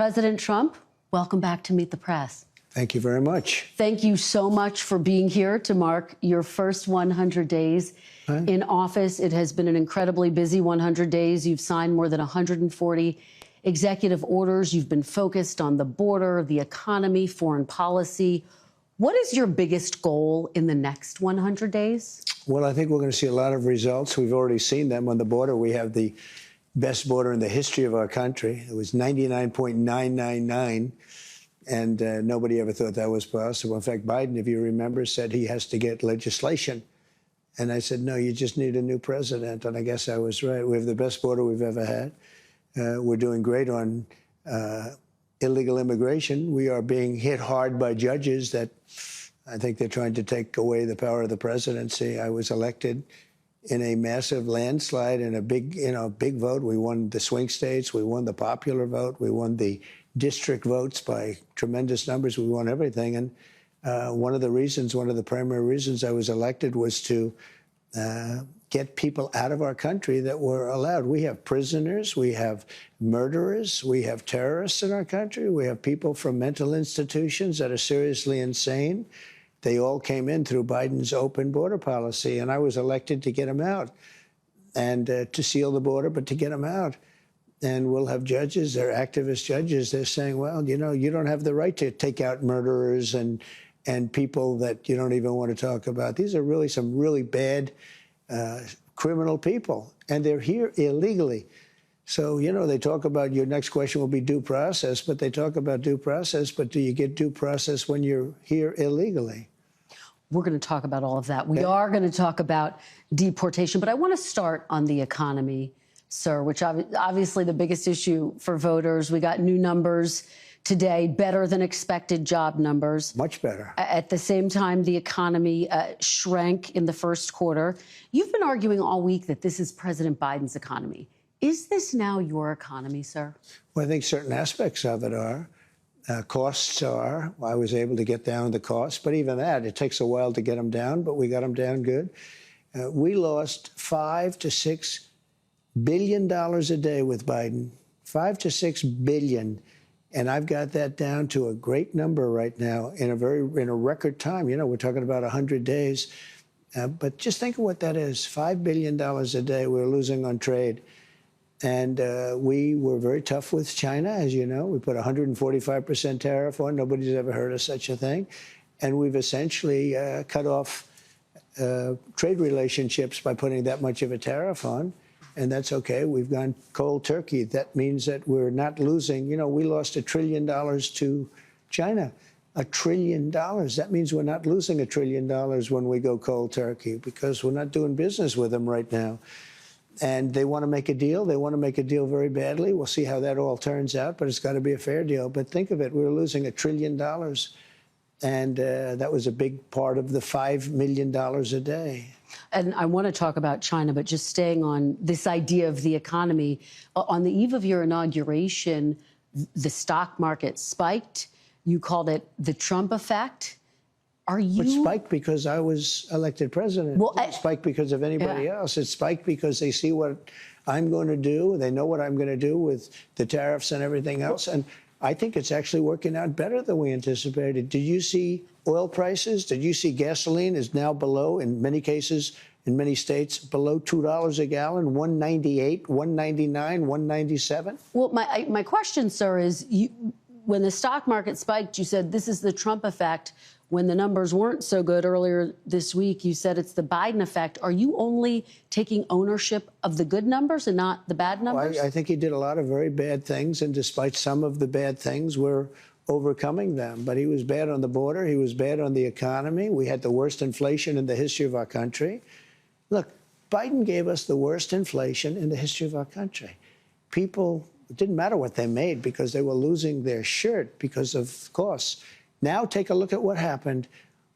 President Trump, welcome back to Meet the Press. Thank you very much. Thank you so much for being here to mark your first 100 days in office. It has been an incredibly busy 100 days. You've signed more than 140 executive orders. You've been focused on the border, the economy, foreign policy. What is your biggest goal in the next 100 days? Well, I think we're going to see a lot of results. We've already seen them on the border. We have the best border in the history of our country. It was 99.999, and nobody ever thought that was possible. In fact, Biden, if you remember, said he has to get legislation. And I said, no, you just need a new president. And I guess I was right. We have the best border we've ever had. We're doing great on illegal immigration. We are being hit hard by judges that I think they're trying to take away the power of the presidency. I was elected in a massive landslide and a big vote. We won the swing states. We won the popular vote. We won the district votes by tremendous numbers. We won everything. And one of the primary reasons I was elected was to get people out of our country that were allowed. We have prisoners, we have murderers, we have terrorists in our country, we have people from mental institutions that are seriously insane. They all came in through Biden's open border policy, and I was elected to get them out and to seal the border, but to get them out. And we'll have judges, they're activist judges, they're saying, well, you know, you don't have the right to take out murderers and people that you don't even want to talk about. These are really some really bad criminal people, and they're here illegally. So, you know, they talk about your next question will be due process, but they talk about due process, but do you get due process when you're here illegally? We're going to talk about all of that. We are going to talk about deportation, but I want to start on the economy, sir, which obviously the biggest issue for voters. We got new numbers today, better than expected job numbers. Much better. At the same time, the economy shrank in the first quarter. You've been arguing all week that this is President Biden's economy. Is this now your economy, sir? Well, I think certain aspects of it are. Costs are. I was able to get down the costs, but even that, it takes a while to get them down, but we got them down good. We lost $5 to $6 billion a day with Biden. $5 to $6 billion. And I've got that down to a great number right now in a record time. You know, we're talking about 100 days. But just think of what that is. $5 billion a day we're losing on trade. And we were very tough with China, as you know. We put 145% tariff on. Nobody's ever heard of such a thing. And we've essentially cut off trade relationships by putting that much of a tariff on. And that's okay. We've gone cold turkey. That means that we're not losing. You know, we lost $1 trillion to China. $1 trillion. That means we're not losing $1 trillion when we go cold turkey because we're not doing business with them right now. And they want to make a deal. They want to make a deal very badly. We'll see how that all turns out, but it's got to be a fair deal. But think of it. We're losing $1 trillion. And that was a big part of the $5 million a day. And I want to talk about China, but just staying on this idea of the economy. On the eve of your inauguration, the stock market spiked. You called it the Trump effect. It spiked because I was elected president. Well, it didn't spike because of anybody else. It spiked because they see what I'm going to do. They know what I'm going to do with the tariffs and everything else. And I think it's actually working out better than we anticipated. Did you see oil prices? Did you see gasoline is now below, in many cases, in many states, below $2 a gallon, $1.98, $1.99, $1.97? Well, my question, sir, is when the stock market spiked, you said this is the Trump effect. When the numbers weren't so good earlier this week, you said it's the Biden effect. Are you only taking ownership of the good numbers and not the bad numbers? Well, I think he did a lot of very bad things, and despite some of the bad things, we're overcoming them. But he was bad on the border. He was bad on the economy. We had the worst inflation in the history of our country. Look, Biden gave us the worst inflation in the history of our country. People, it didn't matter what they made because they were losing their shirt because of costs. Now take a look at what happened.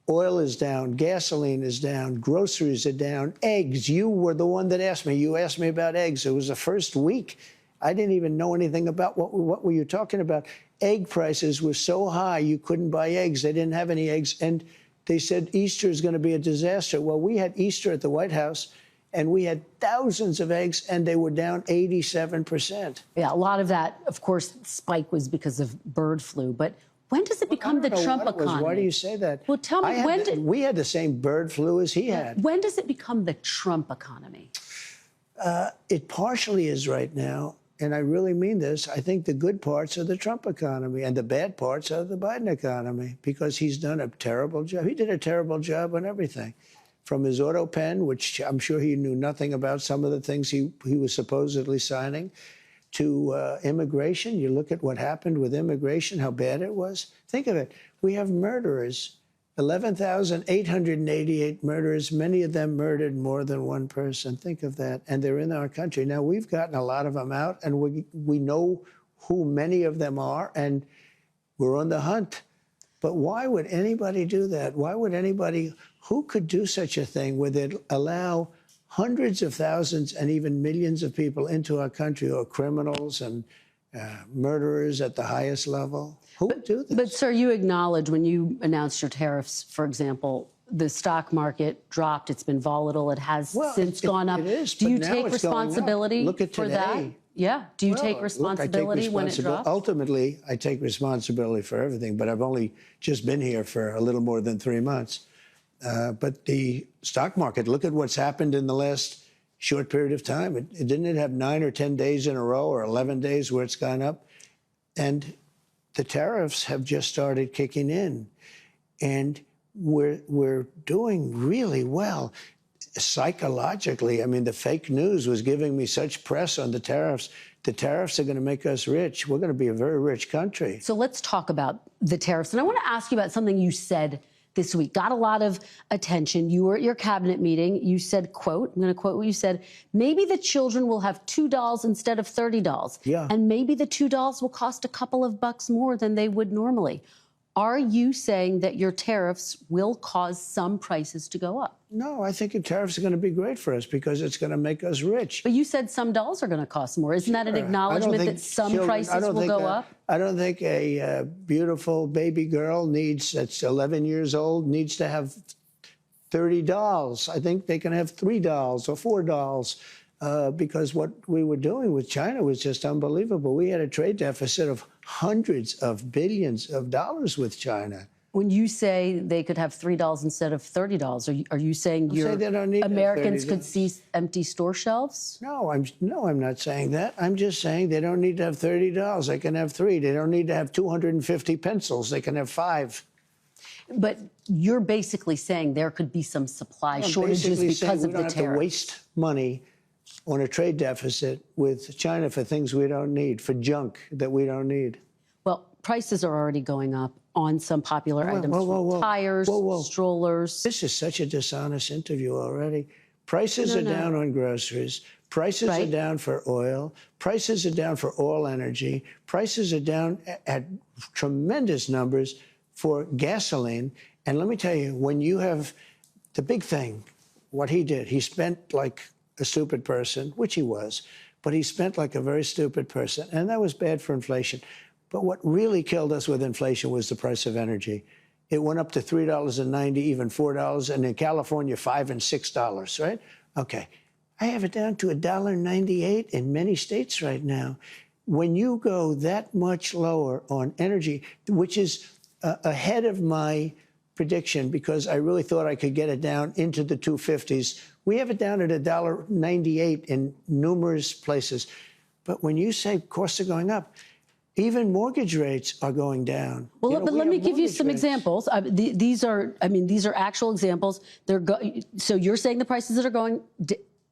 Oil is down, gasoline is down, groceries are down, eggs. You were the one that asked me. You asked me about eggs. It was the first week. I didn't even know anything about what were you talking about. Egg prices were so high you couldn't buy eggs. They didn't have any eggs. And they said Easter is going to be a disaster. Well, we had Easter at the White House, and we had thousands of eggs, and they were down 87%. Yeah, a lot of that, of course, spike was because of bird flu. But when does it become the Trump economy? Why do you say that? Well, tell me, we had the same bird flu as he had. When does it become the Trump economy? It partially is right now, and I really mean this. I think the good parts are the Trump economy, and the bad parts are the Biden economy, because he's done a terrible job. He did a terrible job on everything, from his auto pen, which I'm sure he knew nothing about some of the things he was supposedly signing, to immigration. You look at what happened with immigration, how bad it was. Think of it. We have murderers, 11,888 murderers, many of them murdered more than one person. Think of that. And they're in our country. Now, we've gotten a lot of them out, and we know who many of them are, and we're on the hunt. But why would anybody do that? Why would anybody, who could do such a thing where they'd allow hundreds of thousands and even millions of people into our country who are criminals and murderers at the highest level? Who would do this? But, sir, you acknowledge when you announced your tariffs, for example, the stock market dropped. It's been volatile. It has since gone up. It is, do you take responsibility for that? Yeah. Do you take responsibility when it drops? Ultimately, I take responsibility for everything, but I've only just been here for a little more than 3 months. But the stock market, look at what's happened in the last short period of time. Didn't it have 9 or 10 days in a row, or 11 days where it's gone up? And the tariffs have just started kicking in, and we're doing really well psychologically. I mean, the fake news was giving me such press on the tariffs. The tariffs are going to make us rich. We're going to be a very rich country. So let's talk about the tariffs. And I want to ask you about something you said this week. Got a lot of attention. You were at your cabinet meeting. You said, quote, I'm going to quote what you said, maybe the children will have $2 instead of $30. Yeah. And maybe the $2 will cost a couple of bucks more than they would normally. Are you saying that your tariffs will cause some prices to go up? No, I think the tariffs are going to be great for us because it's going to make us rich. But you said some dolls are going to cost more. Isn't that an acknowledgement that some prices will go up? I don't think a beautiful baby girl that's 11 years old needs to have 30 dolls. I think they can have 3 dolls or 4 dolls because what we were doing with China was just unbelievable. We had a trade deficit of hundreds of billions of dollars with China. When you say they could have $3 instead of $30, are you saying Americans could see empty store shelves? No, I'm not saying that. I'm just saying they don't need to have $30. They can have 3. They don't need to have 250 pencils. They can have 5. But you're basically saying there could be some supply shortages because of the tariffs. We don't have to waste money on a trade deficit with China for things we don't need, for junk that we don't need. Well, prices are already going up on some popular items, tires, strollers. This is such a dishonest interview already. Prices are down on groceries. Prices are down for oil. Prices are down for all energy. Prices are down at tremendous numbers for gasoline. And let me tell you, when you have the big thing, what he did, he spent like a stupid person, which he was, but he spent like a very stupid person. And that was bad for inflation. But what really killed us with inflation was the price of energy. It went up to $3.90, even $4, and in California, $5 and $6, right? Okay. I have it down to $1.98 in many states right now. When you go that much lower on energy, which is ahead of my prediction because I really thought I could get it down into the 250s. We have it down at $1.98 in numerous places. But when you say costs are going up, even mortgage rates are going down. Well, but let me give you some examples. These are actual examples. So you're saying the prices that are going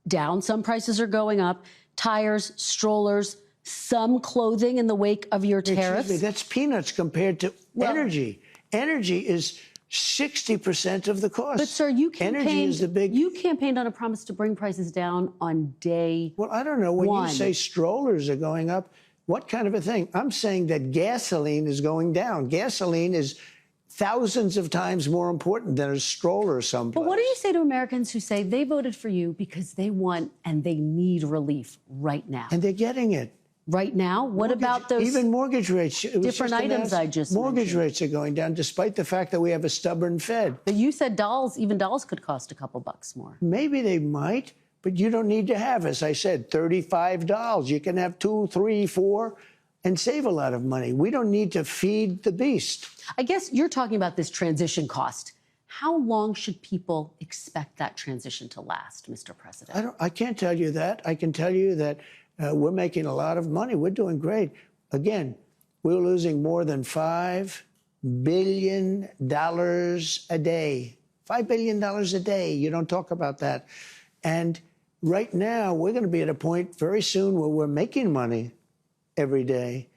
down, some prices are going up. Tires, strollers, some clothing in the wake of your tariffs. Excuse me, that's peanuts compared to energy. Energy is 60% of the cost. But, sir, you campaigned, you campaigned on a promise to bring prices down on day Well, I don't know. When one. You say strollers are going up, what kind of a thing? I'm saying that gasoline is going down. Gasoline is thousands of times more important than a stroller someplace. But what do you say to Americans who say they voted for you because they want and they need relief right now? And they're getting it. Right now? What about those even mortgage rates? different items I just Mortgage mentioned? rates are going down despite the fact that we have a stubborn Fed. But you said even dolls could cost a couple bucks more. Maybe they might, But you don't need to have, as I said, $35. You can have 2, 3, 4 and save a lot of money. We don't need to feed the beast. I guess you're talking about this transition cost. How long should people expect that transition to last, Mr. President? I can't tell you that. I can tell you that we're making a lot of money. We're doing great. Again, we're losing more than $5 billion a day. $5 billion a day. You don't talk about that. And right now, we're going to be at a point very soon where we're making money every day.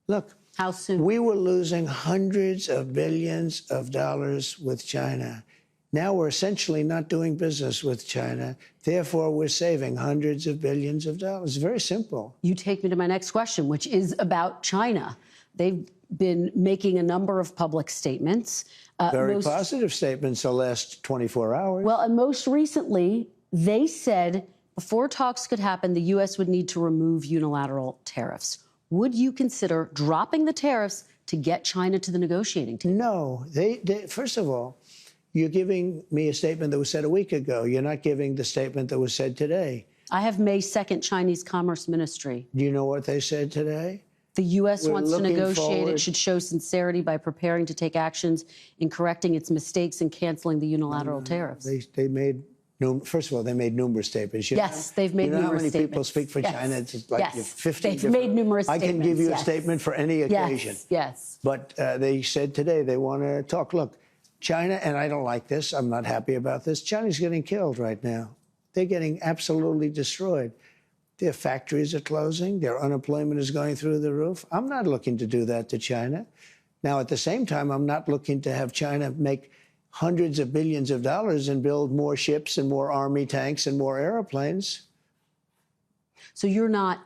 Look. How soon? We were losing hundreds of billions of dollars with China. Now we're essentially not doing business with China. Therefore, we're saving hundreds of billions of dollars. Very simple. You take me to my next question, which is about China. They've been making a number of public statements. Very positive statements the last 24 hours. Well, and most recently, they said before talks could happen, the U.S. would need to remove unilateral tariffs. Would you consider dropping the tariffs to get China to the negotiating table? No. First of all, you're giving me a statement that was said a week ago. You're not giving the statement that was said today. I have May 2nd Chinese Commerce Ministry. Do you know what they said today? The U.S. wants to negotiate. It should show sincerity by preparing to take actions in correcting its mistakes and canceling the unilateral tariffs. They made, first of all, they made numerous statements. Yes, they've made numerous statements. How many people speak for China? It's like 50 They've made numerous statements. I can give you a statement for any occasion. Yes. But they said today they want to talk. Look, China, and I don't like this. I'm not happy about this. China's getting killed right now. They're getting absolutely destroyed. Their factories are closing. Their unemployment is going through the roof. I'm not looking to do that to China. Now, at the same time, I'm not looking to have China make hundreds of billions of dollars and build more ships and more army tanks and more airplanes. So you're not,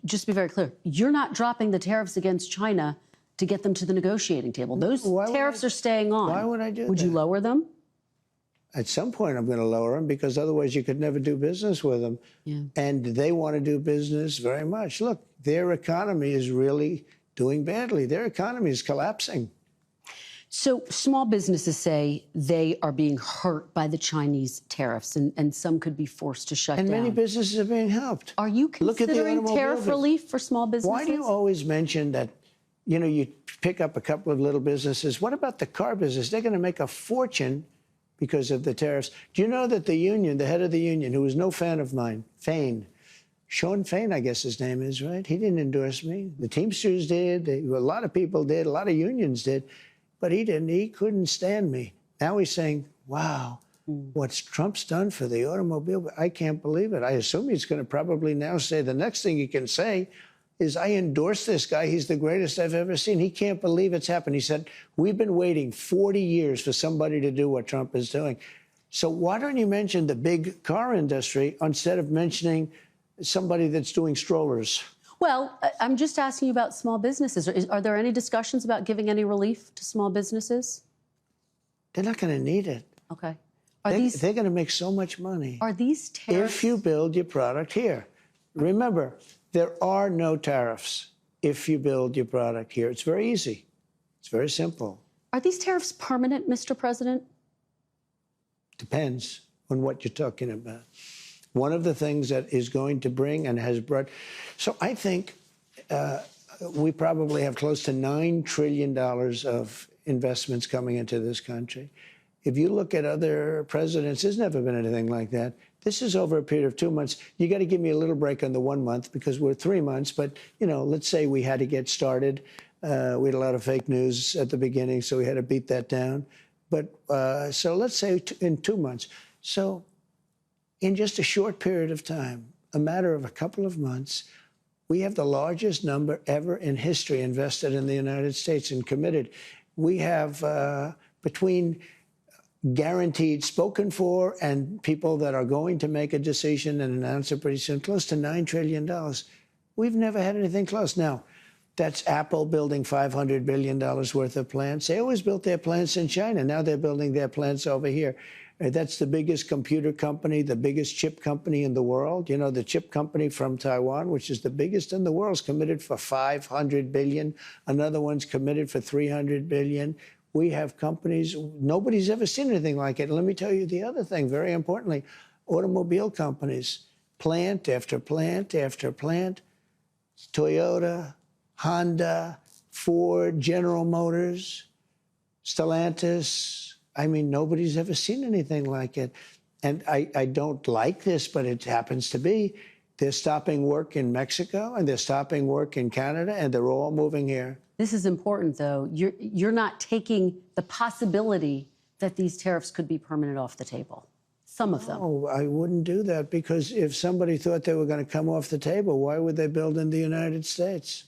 just to be very clear, you're not dropping the tariffs against China to get them to the negotiating table. Those tariffs are staying on. Why would I do that? Would you lower them? At some point, I'm going to lower them because otherwise you could never do business with them. Yeah. And they want to do business very much. Look, their economy is really doing badly. Their economy is collapsing. So small businesses say they are being hurt by the Chinese tariffs, and some could be forced to shut down. And many businesses are being helped. Are you considering tariff relief for small businesses? Why do you always mention that, you know, you pick up a couple of little businesses? What about the car business? They're going to make a fortune because of the tariffs. Do you know that the union, the head of the union, who was no fan of mine, Sean Fain, I guess his name is, right? He didn't endorse me. The Teamsters did. A lot of people did. A lot of unions did. But he didn't. He couldn't stand me. Now he's saying, wow, what Trump's done for the automobile, I can't believe it. I assume he's going to probably now say the next thing he can say is, I endorse this guy. He's the greatest I've ever seen. He can't believe it's happened. He said, we've been waiting 40 years for somebody to do what Trump is doing. So why don't you mention the big car industry instead of mentioning somebody that's doing strollers? Well, I'm just asking you about small businesses. Are there any discussions about giving any relief to small businesses? They're not going to need it. Okay. They're going to make so much money. Are these tariffs? If you build your product here. Remember, there are no tariffs if you build your product here. It's very easy. It's very simple. Are these tariffs permanent, Mr. President? Depends on what you're talking about. One of the things that is going to bring and has brought... So I think we probably have close to $9 trillion of investments coming into this country. If you look at other presidents, there's never been anything like that. This is over a period of 2 months. You got to give me a little break on the 1 month because we're 3 months. But, you know, let's say we had to get started. We had a lot of fake news at the beginning, so we had to beat that down. But so let's say in 2 months. So in just a short period of time, a matter of a couple of months, we have the largest number ever in history invested in the United States and committed. We have between guaranteed spoken for and people that are going to make a decision and announce it pretty soon, close to $9 trillion. We've never had anything close. Now, that's Apple building $500 billion worth of plants. They always built their plants in China. Now they're building their plants over here. That's the biggest computer company, the biggest chip company in the world. You know, the chip company from Taiwan, which is the biggest in the world, is committed for $500 billion. Another one's committed for $300 billion. We have companies, nobody's ever seen anything like it. And let me tell you the other thing, very importantly, automobile companies, plant after plant after plant, Toyota, Honda, Ford, General Motors, Stellantis. I mean, nobody's ever seen anything like it. And I don't like this, but it happens to be. They're stopping work in Mexico, and they're stopping work in Canada, and they're all moving here. This is important, though. You're not taking the possibility that these tariffs could be permanent off the table. Some of them. Oh, I wouldn't do that, because if somebody thought they were going to come off the table, why would they build in the United States?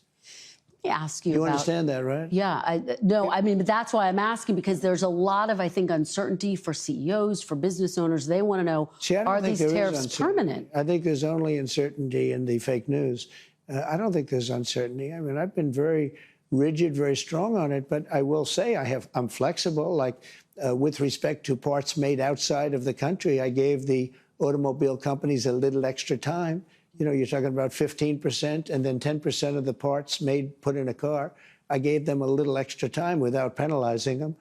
Let me ask you You about, understand that, right? Yeah, no, I mean, but that's why I'm asking, because there's a lot of, I think, uncertainty for CEOs, for business owners. They want to know, are these tariffs permanent? I think there's only uncertainty in the fake news. I don't think there's uncertainty. I mean, I've been very rigid, very strong on it, but I will say I'm flexible. Like with respect to parts made outside of the country, I gave the automobile companies a little extra time. You know, you're talking about 15% and then 10% of the parts put in a car. I gave them a little extra time without penalizing them.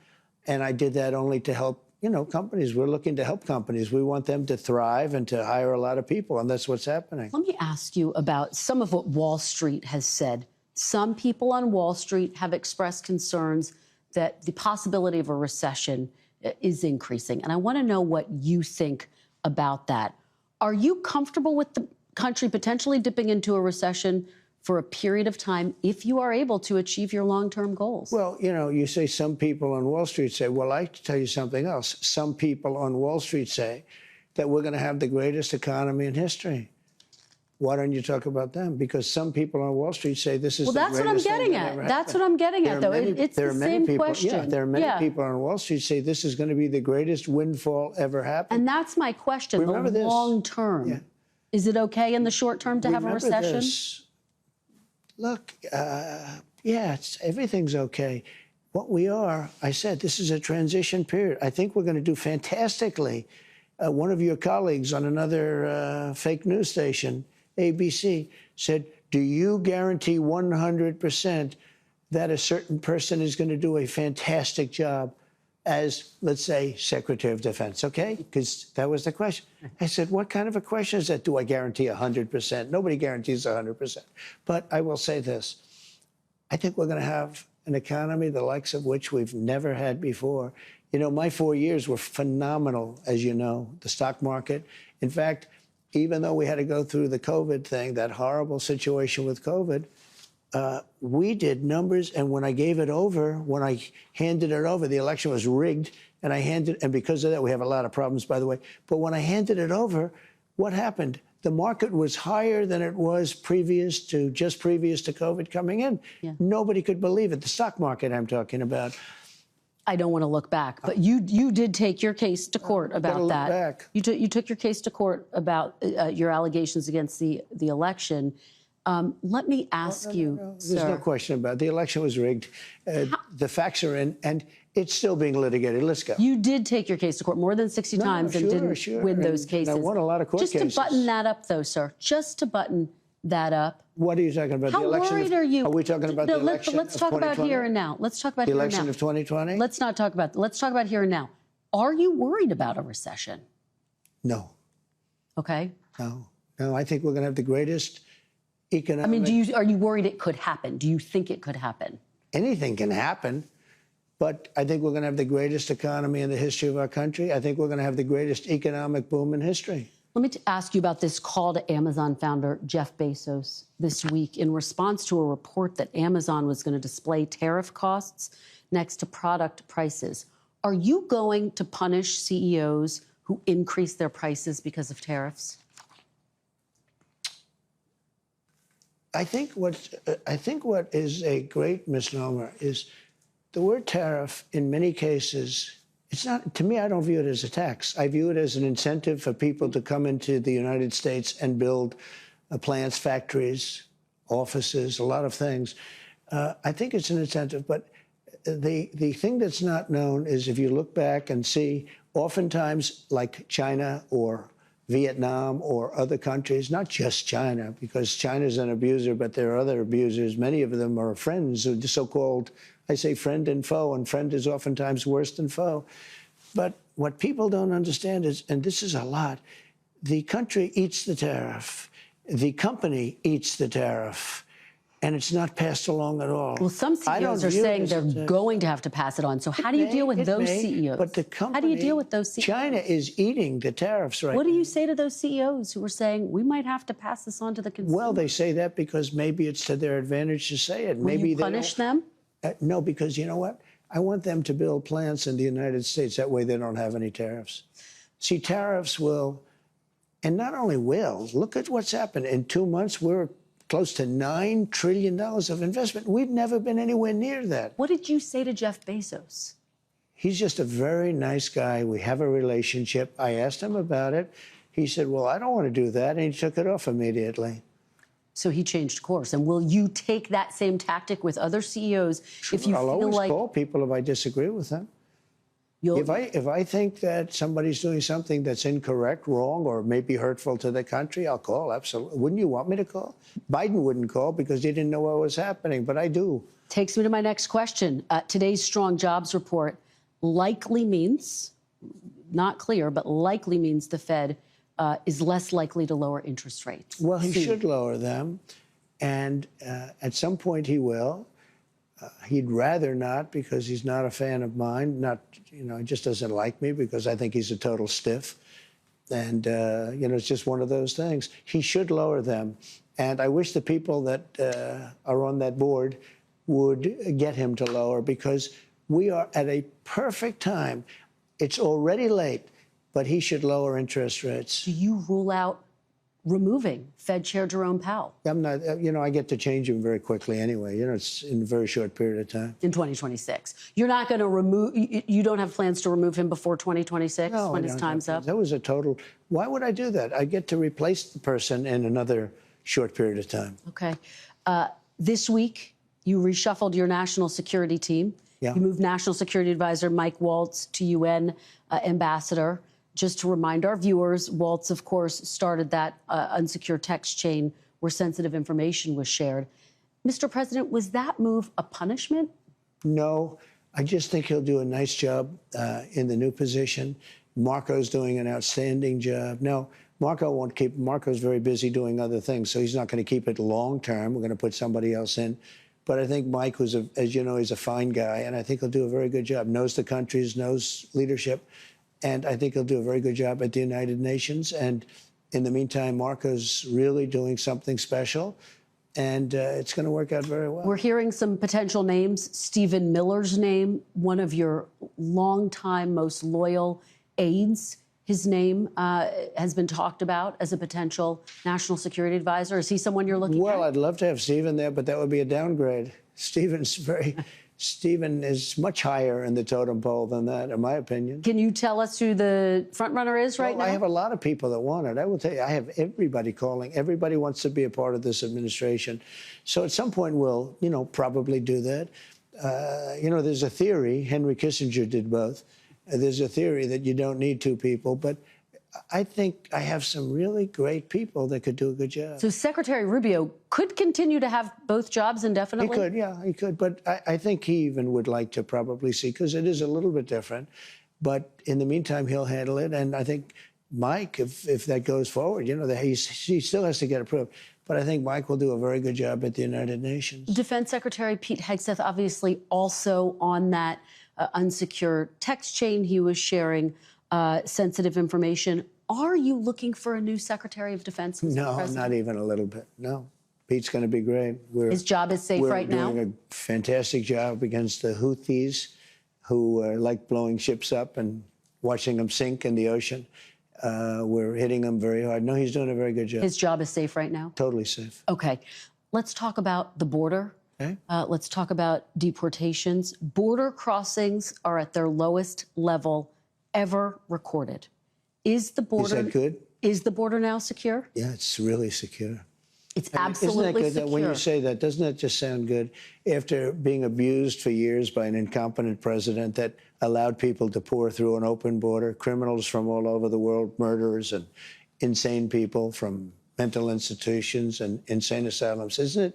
And I did that only to help, you know, companies. We're looking to help companies. We want them to thrive and to hire a lot of people. And that's what's happening. Let me ask you about some of what Wall Street has said. Some people on Wall Street have expressed concerns that the possibility of a recession is increasing. And I want to know what you think about that. Are you comfortable with the country potentially dipping into a recession for a period of time if you are able to achieve your long-term goals? Well, you know, you say some people on Wall Street say, well, I tell you something else. Some people on Wall Street say that we're going to have the greatest economy in history. Why don't you talk about them? Because some people on Wall Street say this is the greatest thing that ever happened. Well, that's what I'm getting at. That's what I'm getting at, though. It's the same question. Yeah, there are many people on Wall Street say this is going to be the greatest windfall ever happened. And that's my question, Remember the this. long term. Yeah. Is it okay in the short term to have a recession? This. Look, yeah, everything's okay. What we are, I said, this is a transition period. I think we're going to do fantastically. One of your colleagues on another fake news station, ABC, said, do you guarantee 100% that a certain person is going to do a fantastic job as, let's say, Secretary of Defense, okay? Because that was the question. I said, what kind of a question is that? Do I guarantee 100%? Nobody guarantees 100%. But I will say this. I think we're going to have an economy the likes of which we've never had before. You know, my 4 years were phenomenal, as you know, the stock market. In fact, even though we had to go through the COVID thing, that horrible situation with COVID, we did numbers, and when I gave it over, when I handed it over, the election was rigged, and because of that, we have a lot of problems, by the way. But when I handed it over, what happened? The market was higher than it was just previous to COVID coming in. Yeah. Nobody could believe it. The stock market I'm talking about. I don't want to look back, but you did take your case to court about that. Back. You took your case to court about your allegations against the election. Let me ask you, There's no question about it. The election was rigged. The facts are in, and it's still being litigated. Let's go. You did take your case to court more than 60 times and didn't win those cases. I won a lot of court cases. Just to button that up, though, sir. Just to button that up. What are you talking about? How the election worried are you? Are we talking about the election Let's talk about here and now. Let's talk about the here and now. election of 2020? Let's not talk about. Let's talk about here and now. Are you worried about a recession? No. Okay. No. I think we're going to have the greatest economic. I mean, are you worried it could happen? Do you think it could happen? Anything can happen, but I think we're going to have the greatest economy in the history of our country. I think we're going to have the greatest economic boom in history. Let me ask you about this call to Amazon founder Jeff Bezos this week in response to a report that Amazon was going to display tariff costs next to product prices. Are you going to punish CEOs who increase their prices because of tariffs? I think what is a great misnomer is the word tariff in many cases. It's not, to me, I don't view it as a tax. I view it as an incentive for people to come into the United States and build plants, factories, offices, a lot of things. I think it's an incentive, but the thing that's not known is if you look back and see, oftentimes like China or Vietnam or other countries, not just China, because China's an abuser, but there are other abusers. Many of them are friends, the so-called, I say friend and foe, and friend is oftentimes worse than foe. But what people don't understand is, and this is a lot, the country eats the tariff, the company eats the tariff, and it's not passed along at all. Well, some CEOs are saying they're going to have to pass it on. So how do you deal with those CEOs? But the company, how do you deal with those CEOs? China is eating the tariffs right now. What do you say to those CEOs who are saying, we might have to pass this on to the consumer? Well, they say that because maybe it's to their advantage to say it. Will Maybe you punish them? No, because you know what? I want them to build plants in the United States. That way they don't have any tariffs. See, tariffs will, and not only will, look at what's happened. In 2 months, we're close to $9 trillion of investment. We've never been anywhere near that. What did you say to Jeff Bezos? He's just a very nice guy. We have a relationship. I asked him about it. He said, well, I don't want to do that. And he took it off immediately. So he changed course. And will you take that same tactic with other CEOs if you I'll feel always like call people if I disagree with them. If I think that somebody's doing something that's incorrect, wrong, or maybe hurtful to the country, I'll call, absolutely. Wouldn't you want me to call? Biden wouldn't call because he didn't know what was happening, but I do. Takes me to my next question. Today's strong jobs report likely means, not clear, but likely means the Fed is less likely to lower interest rates. Well, he should lower them, and at some point he will. He'd rather not because he's not a fan of mine. He just doesn't like me because I think he's a total stiff. And, it's just one of those things. He should lower them. And I wish the people that are on that board would get him to lower because we are at a perfect time. It's already late, but he should lower interest rates. Do you rule out removing Fed Chair Jerome Powell? I'm not, I get to change him very quickly anyway. It's in a very short period of time. In 2026. You're not going to remove, you don't have plans to remove him before 2026 when his time's up? That was a total, why would I do that? I get to replace the person in another short period of time. Okay. This week, you reshuffled your national security team. Yeah. You moved National Security Advisor Mike Waltz to UN ambassador. Just to remind our viewers, Waltz, of course, started that unsecure text chain where sensitive information was shared. Mr. President, was that move a punishment? No, I just think he'll do a nice job in the new position. Marco's doing an outstanding job. No, Marco's very busy doing other things, so he's not going to keep it long term. We're going to put somebody else in. But I think Mike, as you know, he's a fine guy, and I think he'll do a very good job. Knows the countries, knows leadership. And I think he'll do a very good job at the United Nations. And in the meantime, Marco's really doing something special. And it's going to work out very well. We're hearing some potential names. Stephen Miller's name, one of your longtime, most loyal aides. His name has been talked about as a potential national security advisor. Is he someone you're looking at? Well, I'd love to have Stephen there, but that would be a downgrade. Stephen is much higher in the totem pole than that, in my opinion. Can you tell us who the front runner is right now? I have a lot of people that want it. I will tell you, I have everybody calling. Everybody wants to be a part of this administration. So at some point, we'll, probably do that. There's a theory, Henry Kissinger did both. There's a theory that you don't need two people, but I think I have some really great people that could do a good job. So Secretary Rubio could continue to have both jobs indefinitely? He could, yeah, he could. But I think he even would like to probably see, because it is a little bit different. But in the meantime, he'll handle it. And I think Mike, if that goes forward, he still has to get approved. But I think Mike will do a very good job at the United Nations. Defense Secretary Pete Hegseth, obviously also on that unsecure text chain. He was sharing sensitive information. Are you looking for a new Secretary of Defense? No, not even a little bit. No. Pete's going to be great. His job is safe right now? We're doing a fantastic job against the Houthis, who like blowing ships up and watching them sink in the ocean. We're hitting them very hard. No, he's doing a very good job. His job is safe right now? Totally safe. Okay. Let's talk about the border. Okay. Let's talk about deportations. Border crossings are at their lowest level ever recorded. Is the border... Is that good? Is the border now secure? Yeah, it's really secure. It's absolutely Isn't that good? secure. When you say that, doesn't that just sound good? After being abused for years by an incompetent president that allowed people to pour through an open border, criminals from all over the world, murderers and insane people from mental institutions and insane asylums, isn't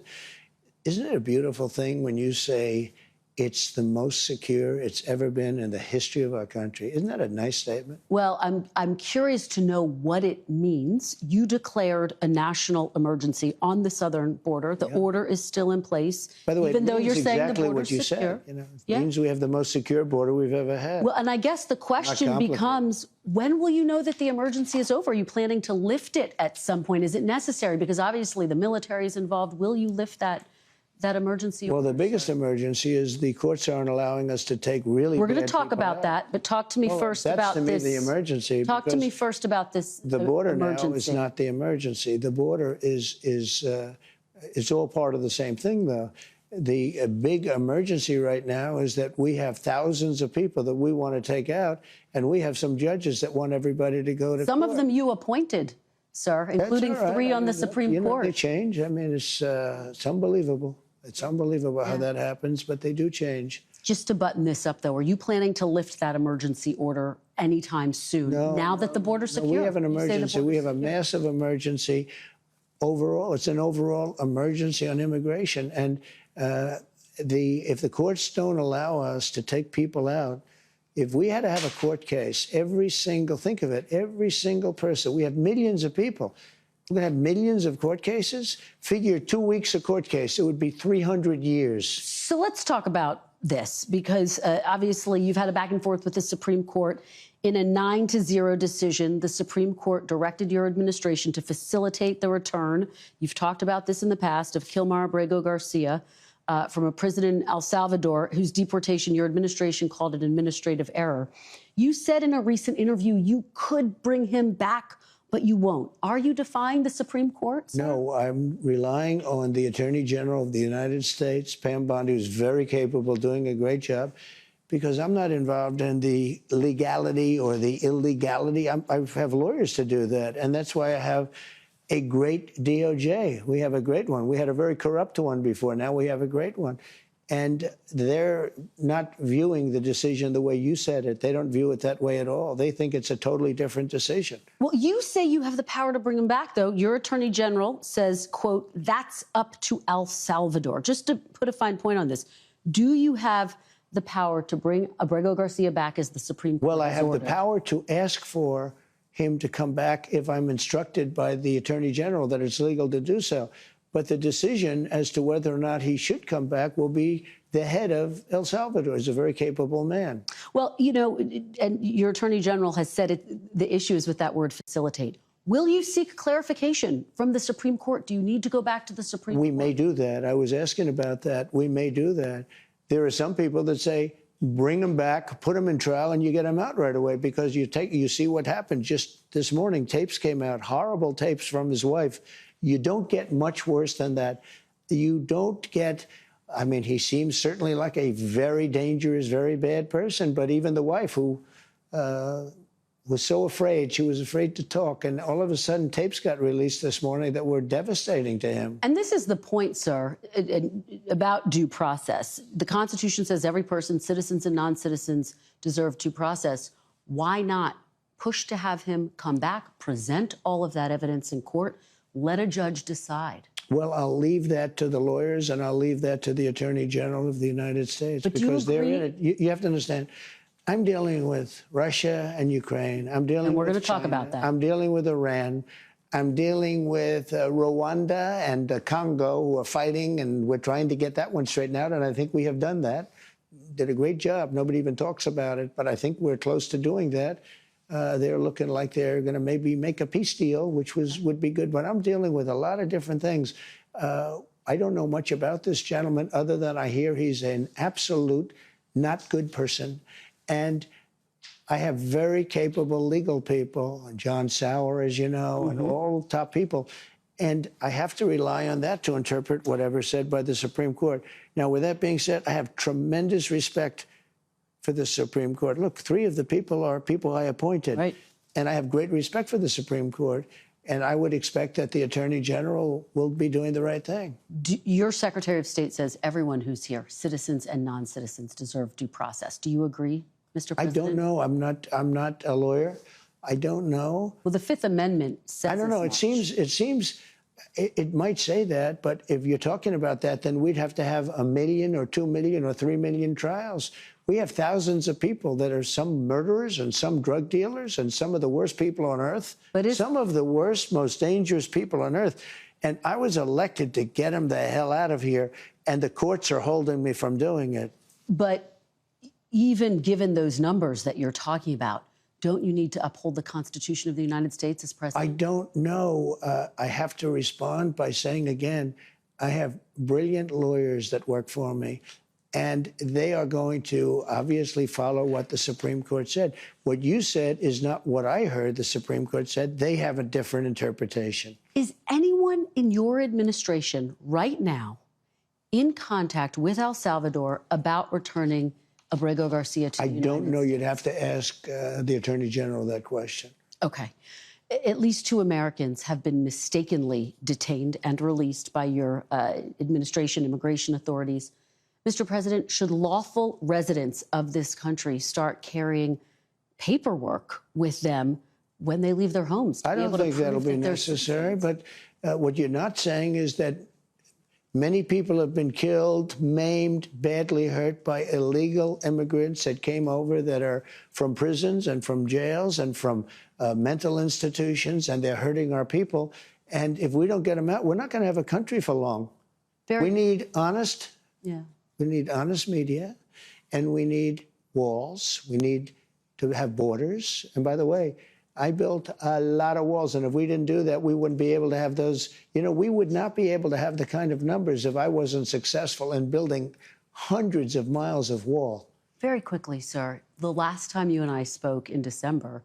it a beautiful thing when you say It's the most secure it's ever been in the history of our country. Isn't that a nice statement? Well, I'm curious to know what it means. You declared a national emergency on the southern border. The order is still in place. By the way, even though you're saying exactly the border's what you secure. said. It means we have the most secure border we've ever had. Well, and I guess the question becomes, when will you know that the emergency is over? Are you planning to lift it at some point? Is it necessary? Because obviously the military is involved. Will you lift that emergency? Well, the biggest emergency is the courts aren't allowing us to take really. We're going to talk about that, but talk to me first about this. That's to me the emergency. Talk to me first about this. The border emergency. now is not the emergency. The border is it's all part of the same thing, though. The big emergency right now is that we have thousands of people that we want to take out, and we have some judges that want everybody to go to Some court. of them you appointed, sir, including three on the Supreme Court. They change. I mean, it's unbelievable. It's unbelievable how that happens, but they do change. Just to button this up, though, are you planning to lift that emergency order anytime soon? No, now that the border's secure? We have an emergency. We have a massive emergency overall. It's an overall emergency on immigration. And if the courts don't allow us to take people out, if we had to have a court case, think of it, every single person, we have millions of people. We're going to have millions of court cases. Figure 2 weeks a court case. It would be 300 years. So let's talk about this, because obviously you've had a back and forth with the Supreme Court. In a 9-0 decision, the Supreme Court directed your administration to facilitate the return. You've talked about this in the past, of Kilmar Abrego Garcia from a prison in El Salvador, whose deportation your administration called an administrative error. You said in a recent interview you could bring him back, but you won't. Are you defying the Supreme Court, sir? No, I'm relying on the Attorney General of the United States, Pam Bondi, who's very capable, doing a great job, because I'm not involved in the legality or the illegality. I have lawyers to do that, and that's why I have a great DOJ. We have a great one. We had a very corrupt one before. Now we have a great one. And they're not viewing the decision the way you said it. They don't view it that way at all. They think it's a totally different decision. Well, you say you have the power to bring him back, though. Your attorney general says, quote, that's up to El Salvador. Just to put a fine point on this, do you have the power to bring Abrego Garcia back as the Supreme Court? Well, I have the power to ask for him to come back if I'm instructed by the attorney general that it's legal to do so. But the decision as to whether or not he should come back will be the head of El Salvador. He's a very capable man. Well, you know, and your attorney general has said the issue is with that word facilitate. Will you seek clarification from the Supreme Court? Do you need to go back to the Supreme Court? We may do that. I was asking about that. We may do that. There are some people that say, bring him back, put him in trial, and you get him out right away, because you see what happened just this morning. Tapes came out, horrible tapes from his wife. You don't get much worse than that. You don't get, I mean, he seems certainly like a very dangerous, very bad person, but even the wife, who was so afraid, she was afraid to talk, and all of a sudden tapes got released this morning that were devastating to him. And this is the point, sir, about due process. The Constitution says every person, citizens and non-citizens, deserve due process. Why not push to have him come back, present all of that evidence in court, let a judge decide? Well, I'll leave that to the lawyers, and I'll leave that to the Attorney General of the United States, because they're in it. You have to understand, I'm dealing with Russia and Ukraine. I'm dealing with China. And we're going to talk about that. I'm dealing with Iran. I'm dealing with Rwanda and Congo, who are fighting, and we're trying to get that one straightened out, and I think we have done that. Did a great job. Nobody even talks about it, but I think we're close to doing that. They're looking like they're going to maybe make a peace deal, which would be good. But I'm dealing with a lot of different things. I don't know much about this gentleman other than I hear he's an absolute not good person. And I have very capable legal people, John Sauer, as you know, and all top people. And I have to rely on that to interpret whatever's said by the Supreme Court. Now, with that being said, I have tremendous respect for the Supreme Court. Look, 3 of the people are people I appointed. Right. And I have great respect for the Supreme Court. And I would expect that the Attorney General will be doing the right thing. Your Secretary of State says everyone who's here, citizens and non-citizens, deserve due process. Do you agree, Mr. President? I don't know. I'm not a lawyer. I don't know. Well, the Fifth Amendment says I don't know. It seems It might say that, but if you're talking about that, then we'd have to have 1 million or 2 million or 3 million trials. We have thousands of people that are some murderers and some drug dealers and some of the worst people on earth, some of the worst, most dangerous people on earth. And I was elected to get them the hell out of here, and the courts are holding me from doing it. But even given those numbers that you're talking about, don't you need to uphold the Constitution of the United States as president? I don't know. I have to respond by saying again, I have brilliant lawyers that work for me, and they are going to obviously follow what the Supreme Court said. What you said is not what I heard the Supreme Court said. They have a different interpretation. Is anyone in your administration right now in contact with El Salvador about returning Abrego Garcia to the United States? I don't know. You'd have to ask the Attorney General that question. Okay. At least 2 Americans have been mistakenly detained and released by your administration, immigration authorities. Mr. President, should lawful residents of this country start carrying paperwork with them when they leave their homes? I don't think that'll be necessary, but what you're not saying is that many people have been killed, maimed, badly hurt by illegal immigrants that came over that are from prisons and from jails and from mental institutions, and they're hurting our people. And if we don't get them out, we're not going to have a country for long. We need honest, we need honest media, and we need walls. We need to have borders. And by the way, I built a lot of walls, and if we didn't do that, we wouldn't be able to have those. You know, we would not be able to have the kind of numbers if I wasn't successful in building hundreds of miles of wall. Very quickly, sir, the last time you and I spoke in December,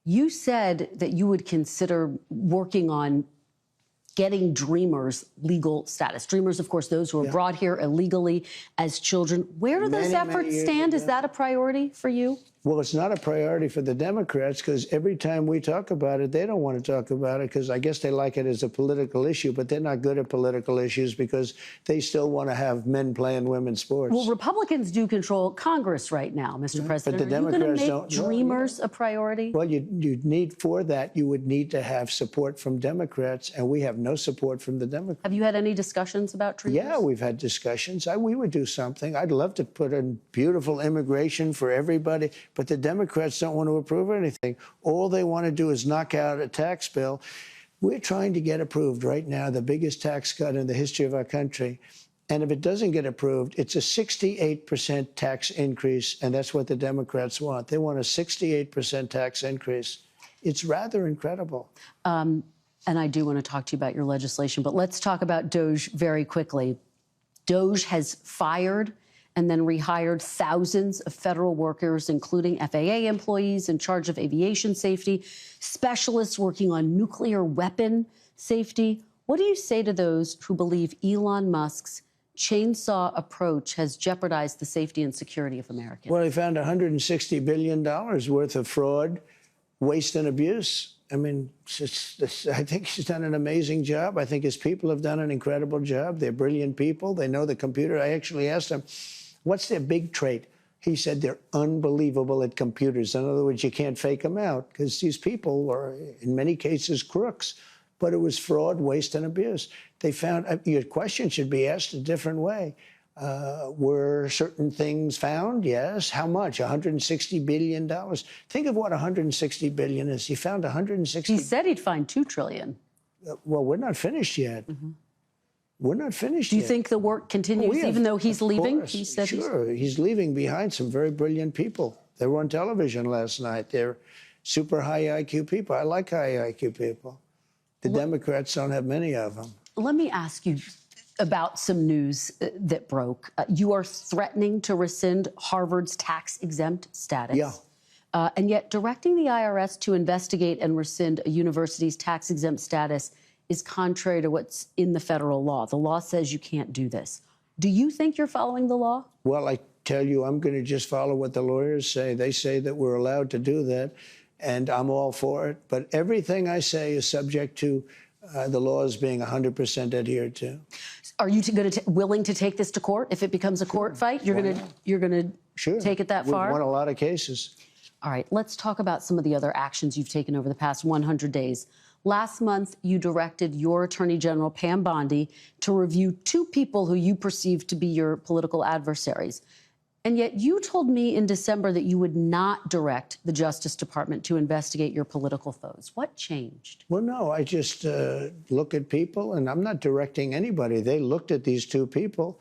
you said that you would consider working on getting Dreamers legal status. Dreamers, of course, those who were brought here illegally as children. Where do those efforts stand? Is that a priority for you? Well, it's not a priority for the Democrats because every time we talk about it, they don't want to talk about it because I guess they like it as a political issue, but they're not good at political issues because they still want to have men playing women's sports. Well, Republicans do control Congress right now, Mr. President. But the Democrats don't. Are you going to make Dreamers a priority? Well, you'd need for that, you would need to have support from Democrats, and we have no support from the Democrats. Have you had any discussions about Dreamers? Yeah, we've had discussions. We would do something. I'd love to put in beautiful immigration for everybody, but the Democrats don't want to approve anything. All they want to do is knock out a tax bill. We're trying to get approved right now, the biggest tax cut in the history of our country. And if it doesn't get approved, it's a 68% tax increase, and that's what the Democrats want. They want a 68% tax increase. It's rather incredible. And I do want to talk to you about your legislation, but let's talk about DOJ very quickly. DOJ has fired and then rehired thousands of federal workers, including FAA employees in charge of aviation safety, specialists working on nuclear weapon safety. What do you say to those who believe Elon Musk's chainsaw approach has jeopardized the safety and security of Americans? Well, he found $160 billion worth of fraud, waste, and abuse. I mean, I think he's done an amazing job. I think his people have done an incredible job. They're brilliant people. They know the computer. I actually asked him, what's their big trait? He said they're unbelievable at computers. In other words, you can't fake them out because these people were, in many cases, crooks. But it was fraud, waste, and abuse. They found your question should be asked a different way. Were certain things found? Yes. How much? $160 billion. Think of what $160 billion is. He found $160. He said he'd find $2 trillion. Well, we're not finished yet. We're not finished yet. Do you think the work continues even though he's leaving? He said he's leaving behind some very brilliant people. They were on television last night. They're super high IQ people. I like high IQ people. The Democrats don't have many of them. Let me ask you about some news that broke. You are threatening to rescind Harvard's tax-exempt status. Yeah. And yet directing the IRS to investigate and rescind a university's tax-exempt status is contrary to what's in the federal law. The law says you can't do this. Do you think you're following the law? Well, I tell you, I'm going to just follow what the lawyers say. They say that we're allowed to do that, and I'm all for it. But everything I say is subject to the laws being 100% adhered to. Are you willing to take this to court if it becomes a court fight? You're going to take it that far? We've won a lot of cases. All right, let's talk about some of the other actions you've taken over the past 100 days. Last month, you directed your Attorney General, Pam Bondi, to review 2 people who you perceived to be your political adversaries. And yet you told me in December that you would not direct the Justice Department to investigate your political foes. What changed? Well, no, I just look at people, and I'm not directing anybody. They looked at these 2 people.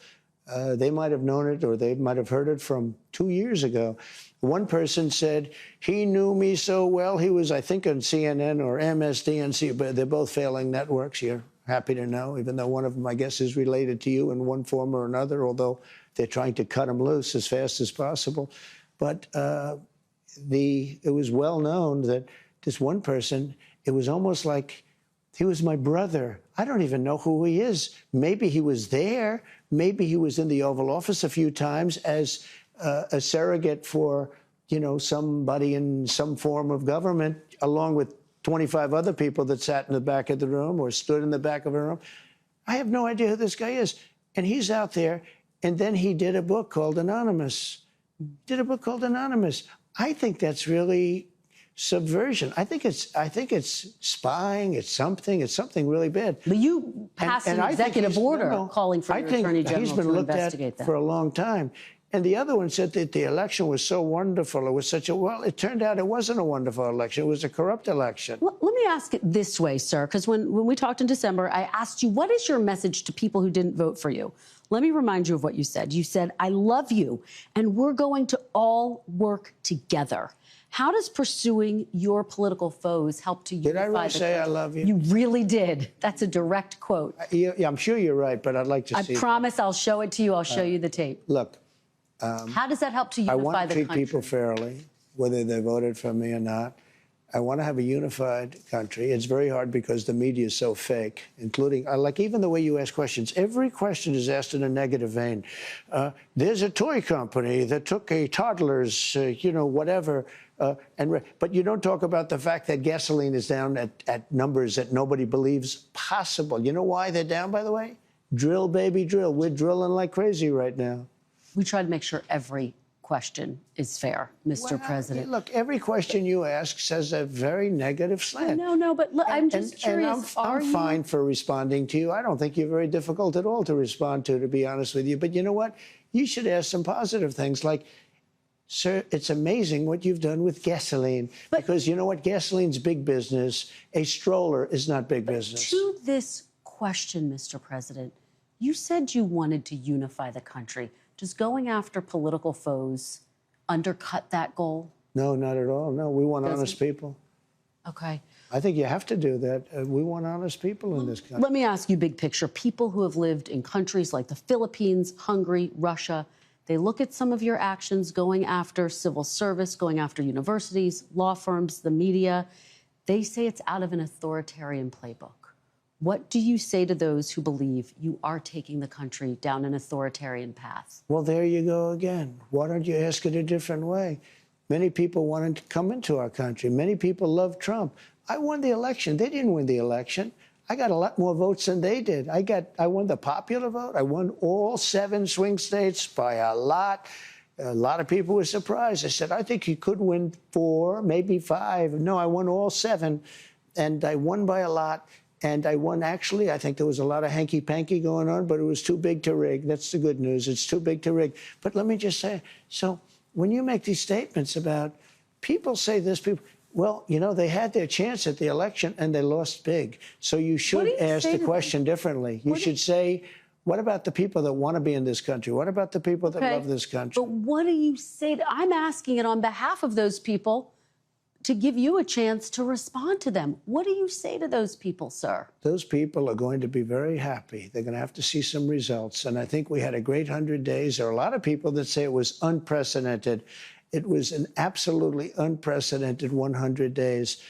They might have known it, or they might have heard it from 2 years ago. One person said, he knew me so well. He was, I think, on CNN or MSDNC, but they're both failing networks. You're happy to know, even though one of them, I guess, is related to you in one form or another, although they're trying to cut him loose as fast as possible. But it was well known that this one person, it was almost like he was my brother. I don't even know who he is. Maybe he was there. Maybe he was in the Oval Office a few times as a surrogate for, you know, somebody in some form of government, along with 25 other people that sat in the back of the room or stood in the back of a room. I have no idea who this guy is. And he's out there. And then he did a book called Anonymous. I think that's really subversion. I think it's spying. It's something really bad. But you passed an executive order calling for your Attorney General to investigate that. For a long time. And the other one said that the election was so wonderful. It was such a, well, it turned out it wasn't a wonderful election. It was a corrupt election. Let me ask it this way, sir, because when we talked in December, I asked you, what is your message to people who didn't vote for you? Let me remind you of what you said. You said, I love you, and we're going to all work together. How does pursuing your political foes help to unify the country? Did I really say I love you? You really did. That's a direct quote. Yeah, I'm sure you're right, but I'd like to see I promise I'll show it to you. I'll show you the tape. Look. How does that help to unify the country? I want to treat people fairly, whether they voted for me or not. I want to have a unified country. It's very hard because the media is so fake, including, like, even the way you ask questions. Every question is asked in a negative vein. There's a toy company that took a toddler's, you know, whatever, but you don't talk about the fact that gasoline is down at numbers that nobody believes possible. You know why they're down, by the way? Drill, baby, drill. We're drilling like crazy right now. We try to make sure every question is fair, Mr. President. Look, every question you ask says a very negative slant. No, but look, I'm just curious. I'm fine for responding to you. I don't think you're very difficult at all to respond to be honest with you. But you know what? You should ask some positive things like, sir, it's amazing what you've done with gasoline. Because you know what? Gasoline's big business. A stroller is not big business. To this question, Mr. President, you said you wanted to unify the country. Does going after political foes undercut that goal? No, not at all. No, we want honest people. Okay. I think you have to do that. We want honest people in this country. Let me ask you big picture. People who have lived in countries like the Philippines, Hungary, Russia, they look at some of your actions going after civil service, going after universities, law firms, the media. They say it's out of an authoritarian playbook. What do you say to those who believe you are taking the country down an authoritarian path? Well, there you go again. Why don't you ask it a different way? Many people wanted to come into our country. Many people love Trump. I won the election. They didn't win the election. I got a lot more votes than they did. I won the popular vote. I won all 7 swing states by a lot. A lot of people were surprised. I said, I think you could win 4, maybe 5. No, I won all 7, and I won by a lot. And I won, actually. I think there was a lot of hanky-panky going on, but it was too big to rig. That's the good news. It's too big to rig. But let me just say, so when you make these statements about, people say this, people, well, you know, they had their chance at the election and they lost big. So you should ask the question differently. You should say, what about the people that want to be in this country? What about the people that love this country? But what do you say? I'm asking it on behalf of those people, to give you a chance to respond to them. What do you say to those people, sir? Those people are going to be very happy. They're going to have to see some results. And I think we had a great 100 days. There are a lot of people that say it was unprecedented. It was an absolutely unprecedented 100 days.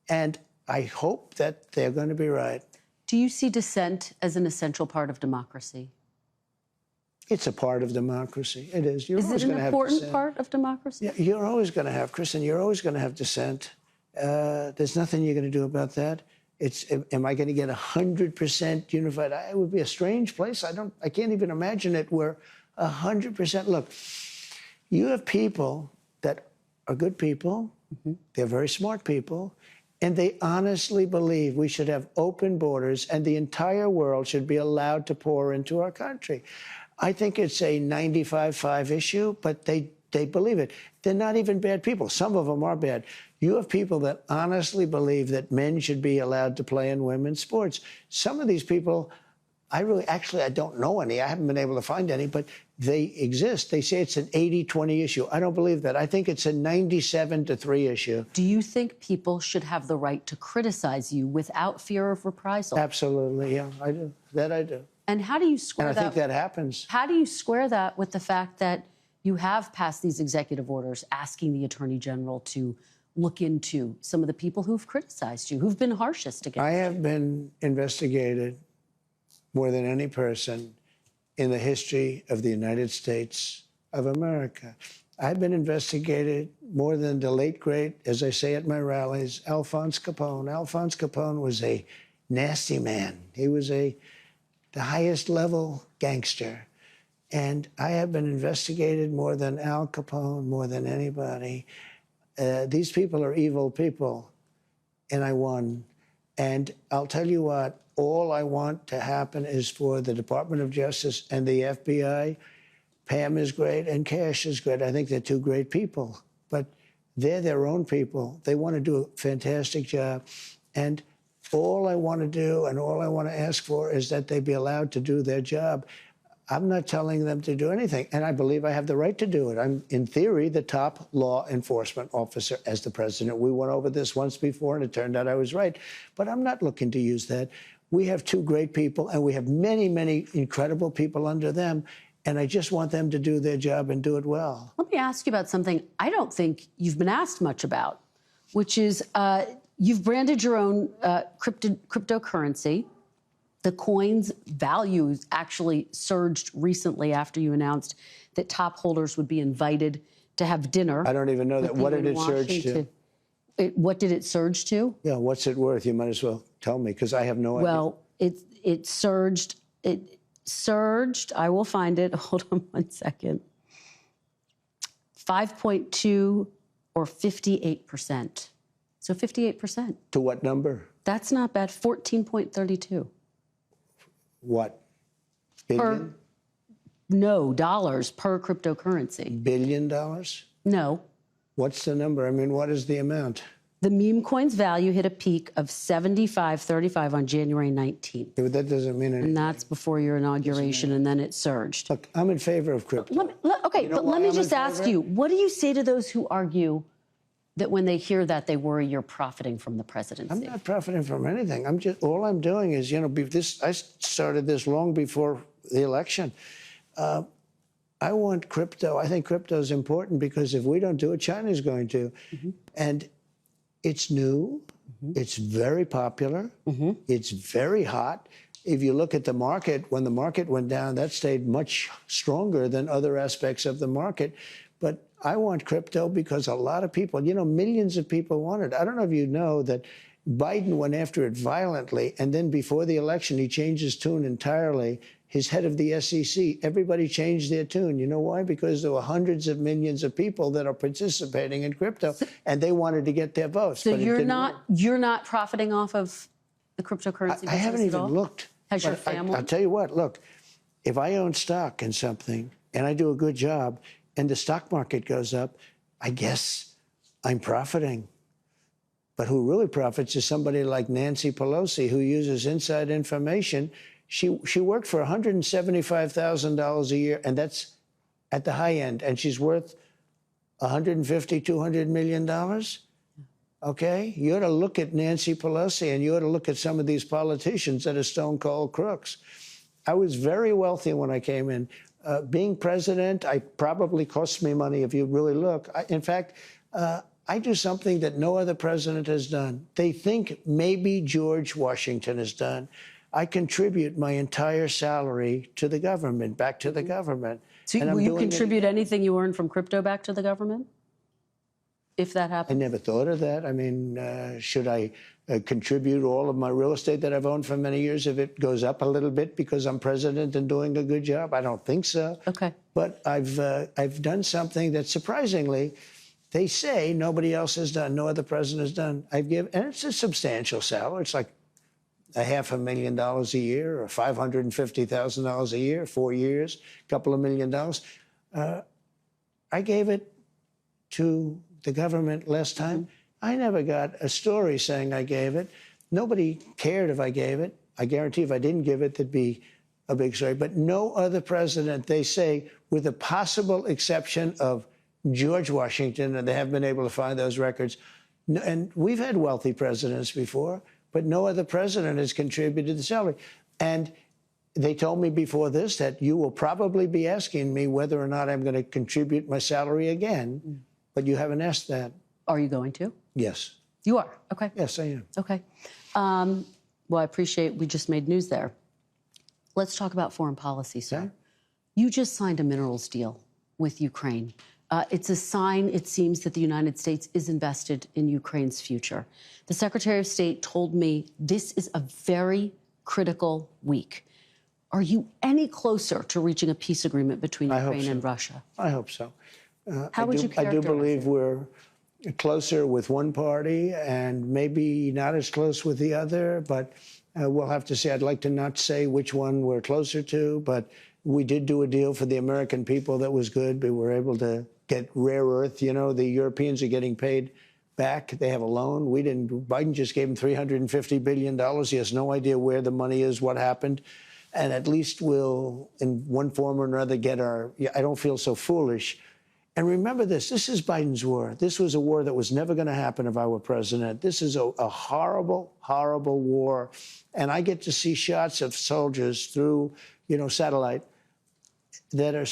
And I hope that they're going to be right. Do you see dissent as an essential part of democracy? It's a part of democracy. It is. You're is always it an going to important have part of democracy? Yeah, you're always going to have, Kristen, you're always going to have dissent. There's nothing you're going to do about that. Am I going to get 100% unified? It would be a strange place. I can't even imagine it where 100%. Look, you have people that are good people. Mm-hmm. They're very smart people. And they honestly believe we should have open borders and the entire world should be allowed to pour into our country. I think it's a 95-5 issue, but they believe it. They're not even bad people. Some of them are bad. You have people that honestly believe that men should be allowed to play in women's sports. Some of these people, I don't know any. I haven't been able to find any, but they exist. They say it's an 80-20 issue. I don't believe that. I think it's a 97-3 issue. Do you think people should have the right to criticize you without fear of reprisal? Absolutely, yeah, I do. That I do. And how do you square that? And I think that happens. How do you square that with the fact that you have passed these executive orders asking the Attorney General to look into some of the people who've criticized you, who've been harshest against you? I have been investigated more than any person in the history of the United States of America. I've been investigated more than the late, great, as I say at my rallies, Alphonse Capone. Alphonse Capone was a nasty man. He was the highest level gangster. And I have been investigated more than Al Capone, more than anybody. These people are evil people, and I won. And I'll tell you what, all I want to happen is for the Department of Justice and the FBI. Pam is great and Cash is great. I think they're two great people, but they're their own people. They want to do a fantastic job. And all I want to do and all I want to ask for is that they be allowed to do their job. I'm not telling them to do anything, and I believe I have the right to do it. I'm, in theory, the top law enforcement officer as the president. We went over this once before, and it turned out I was right. But I'm not looking to use that. We have two great people, and we have many, many incredible people under them, and I just want them to do their job and do it well. Let me ask you about something I don't think you've been asked much about, which is you've branded your own cryptocurrency. The coin's values actually surged recently after you announced that top holders would be invited to have dinner. I don't even know that. What did it surge to? What did it surge to? Yeah, what's it worth? You might as well tell me, because I have no idea. Well, it surged. It surged. I will find it. Hold on one second. 5.2 or 58%. So 58%. To what number? That's not bad. 14.32. What? Billion? No, dollars per cryptocurrency. $1 billion? No. What's the number? I mean, what is the amount? The meme coin's value hit a peak of 75.35 on January 19th. Yeah, but that doesn't mean anything. And that's before your inauguration, and then it surged. Look, I'm in favor of crypto. Let me just ask you, what do you say to those who argue that when they hear that, they worry you're profiting from the presidency? I'm not profiting from anything. all I'm doing is, I started this long before the election. I want crypto. I think crypto is important because if we don't do it, China's going to. Mm-hmm. And it's new. Mm-hmm. It's very popular. Mm-hmm. It's very hot. If you look at the market, when the market went down, that stayed much stronger than other aspects of the market. But I want crypto because a lot of people, millions of people want it. I don't know if you know that Biden went after it violently, and then before the election, he changed his tune entirely. His head of the SEC, everybody changed their tune. You know why? Because there were hundreds of millions of people that are participating in crypto, and they wanted to get their votes. So you're not profiting off of the cryptocurrency business I haven't even looked. Has your family? I'll tell you what, look, if I own stock in something and I do a good job and the stock market goes up, I guess I'm profiting. But who really profits is somebody like Nancy Pelosi, who uses inside information. She worked for $175,000 a year, and that's at the high end, and she's worth $150, $200 million. Okay? You ought to look at Nancy Pelosi, and you ought to look at some of these politicians that are stone-cold crooks. I was very wealthy when I came in. Being president, I probably cost me money if you really look. In fact, I do something that no other president has done. They think maybe George Washington has done. I contribute my entire salary to the government, back to the government. So will you contribute anything you earn from crypto back to the government, if that happens? I never thought of that. I mean, should I contribute all of my real estate that I've owned for many years if it goes up a little bit because I'm president and doing a good job? I don't think so. Okay. But I've done something that surprisingly, they say nobody else has done, no other president has done. And it's a substantial salary. It's like $500,000 a year or $550,000 a year, 4 years, a couple of $1 million. I gave it to the government last time. I never got a story saying I gave it. Nobody cared if I gave it. I guarantee if I didn't give it, there'd be a big story. But no other president, they say, with the possible exception of George Washington, and they haven't been able to find those records. And we've had wealthy presidents before, but no other president has contributed the salary. And they told me before this that you will probably be asking me whether or not I'm going to contribute my salary again, but you haven't asked that. Are you going to? Yes. You are? Okay. Yes, I am. Okay. Well, I appreciate we just made news there. Let's talk about foreign policy, sir. Okay. You just signed a minerals deal with Ukraine. It's a sign, it seems, that the United States is invested in Ukraine's future. The Secretary of State told me this is a very critical week. Are you any closer to reaching a peace agreement between Ukraine and Russia? I hope so. How would you characterize I do believe we're closer with one party and maybe not as close with the other, but we'll have to see. I'd like to not say which one we're closer to, but we did do a deal for the American people that was good. We were able to get rare earth. You know, the Europeans are getting paid back. They have a loan. We didn't. Biden just gave them $350 billion. He has no idea where the money is, what happened. And at least we'll, in one form or another, get our, I don't feel so foolish. And remember this is Biden's war. This was a war that was never going to happen if I were president. This is a horrible, horrible war. And I get to see shots of soldiers through, satellite that are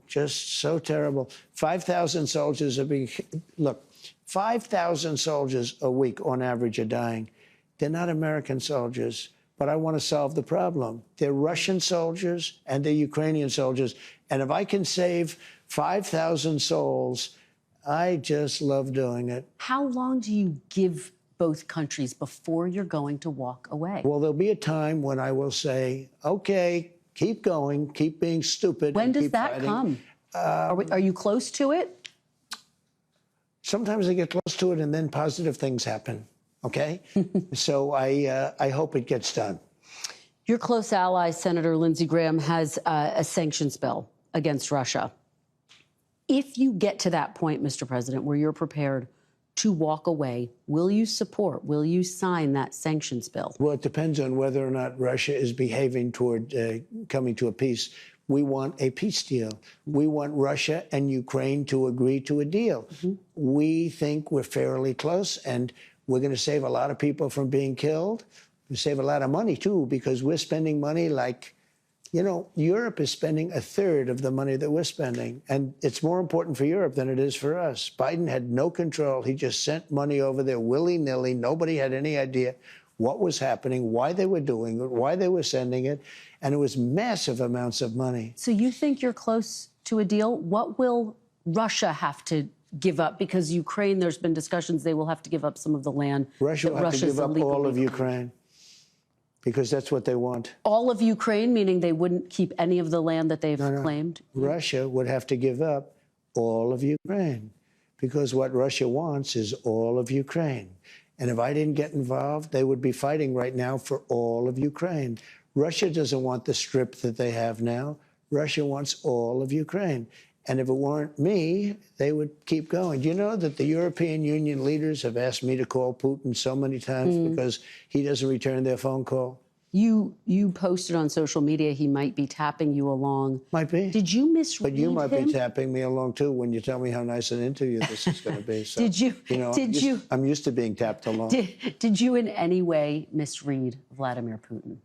just so terrible. 5,000 soldiers are being, look, 5,000 soldiers a week on average are dying. They're not American soldiers, but I want to solve the problem. They're Russian soldiers and they're Ukrainian soldiers. And if I can save 5,000 souls, I just love doing it. How long do you give both countries before you're going to walk away? Well, there'll be a time when I will say, okay, keep going, keep being stupid. When does keep that fighting. come? Are you close to it? Sometimes I get close to it and then positive things happen, okay? So I hope it gets done. Your close ally, Senator Lindsey Graham, has a sanctions bill against Russia. If you get to that point, Mr. President, where you're prepared to walk away, will you sign that sanctions bill? Well, it depends on whether or not Russia is behaving toward coming to a peace. We want a peace deal. We want Russia and Ukraine to agree to a deal. We think we're fairly close, and we're going to save a lot of people from being killed. We save a lot of money, too, because we're spending money like, Europe is spending a third of the money that we're spending. And it's more important for Europe than it is for us. Biden had no control. He just sent money over there willy-nilly. Nobody had any idea what was happening, why they were doing it, why they were sending it. And it was massive amounts of money. So you think you're close to a deal? What will Russia have to give up? Because Ukraine, there's been discussions they will have to give up some of the land. Russia will have to give up all of Ukraine. Because that's what they want. All of Ukraine, meaning they wouldn't keep any of the land that they've claimed? Russia would have to give up all of Ukraine. Because what Russia wants is all of Ukraine. And if I didn't get involved, they would be fighting right now for all of Ukraine. Russia doesn't want the strip that they have now. Russia wants all of Ukraine. And if it weren't me, they would keep going. Do you know that the European Union leaders have asked me to call Putin so many times because he doesn't return their phone call? You posted on social media he might be tapping you along. Might be. Did you misread him? But you might be tapping me along, too, when you tell me how nice an interview this is going to be. So, I'm used to being tapped along. Did you in any way misread Vladimir Putin?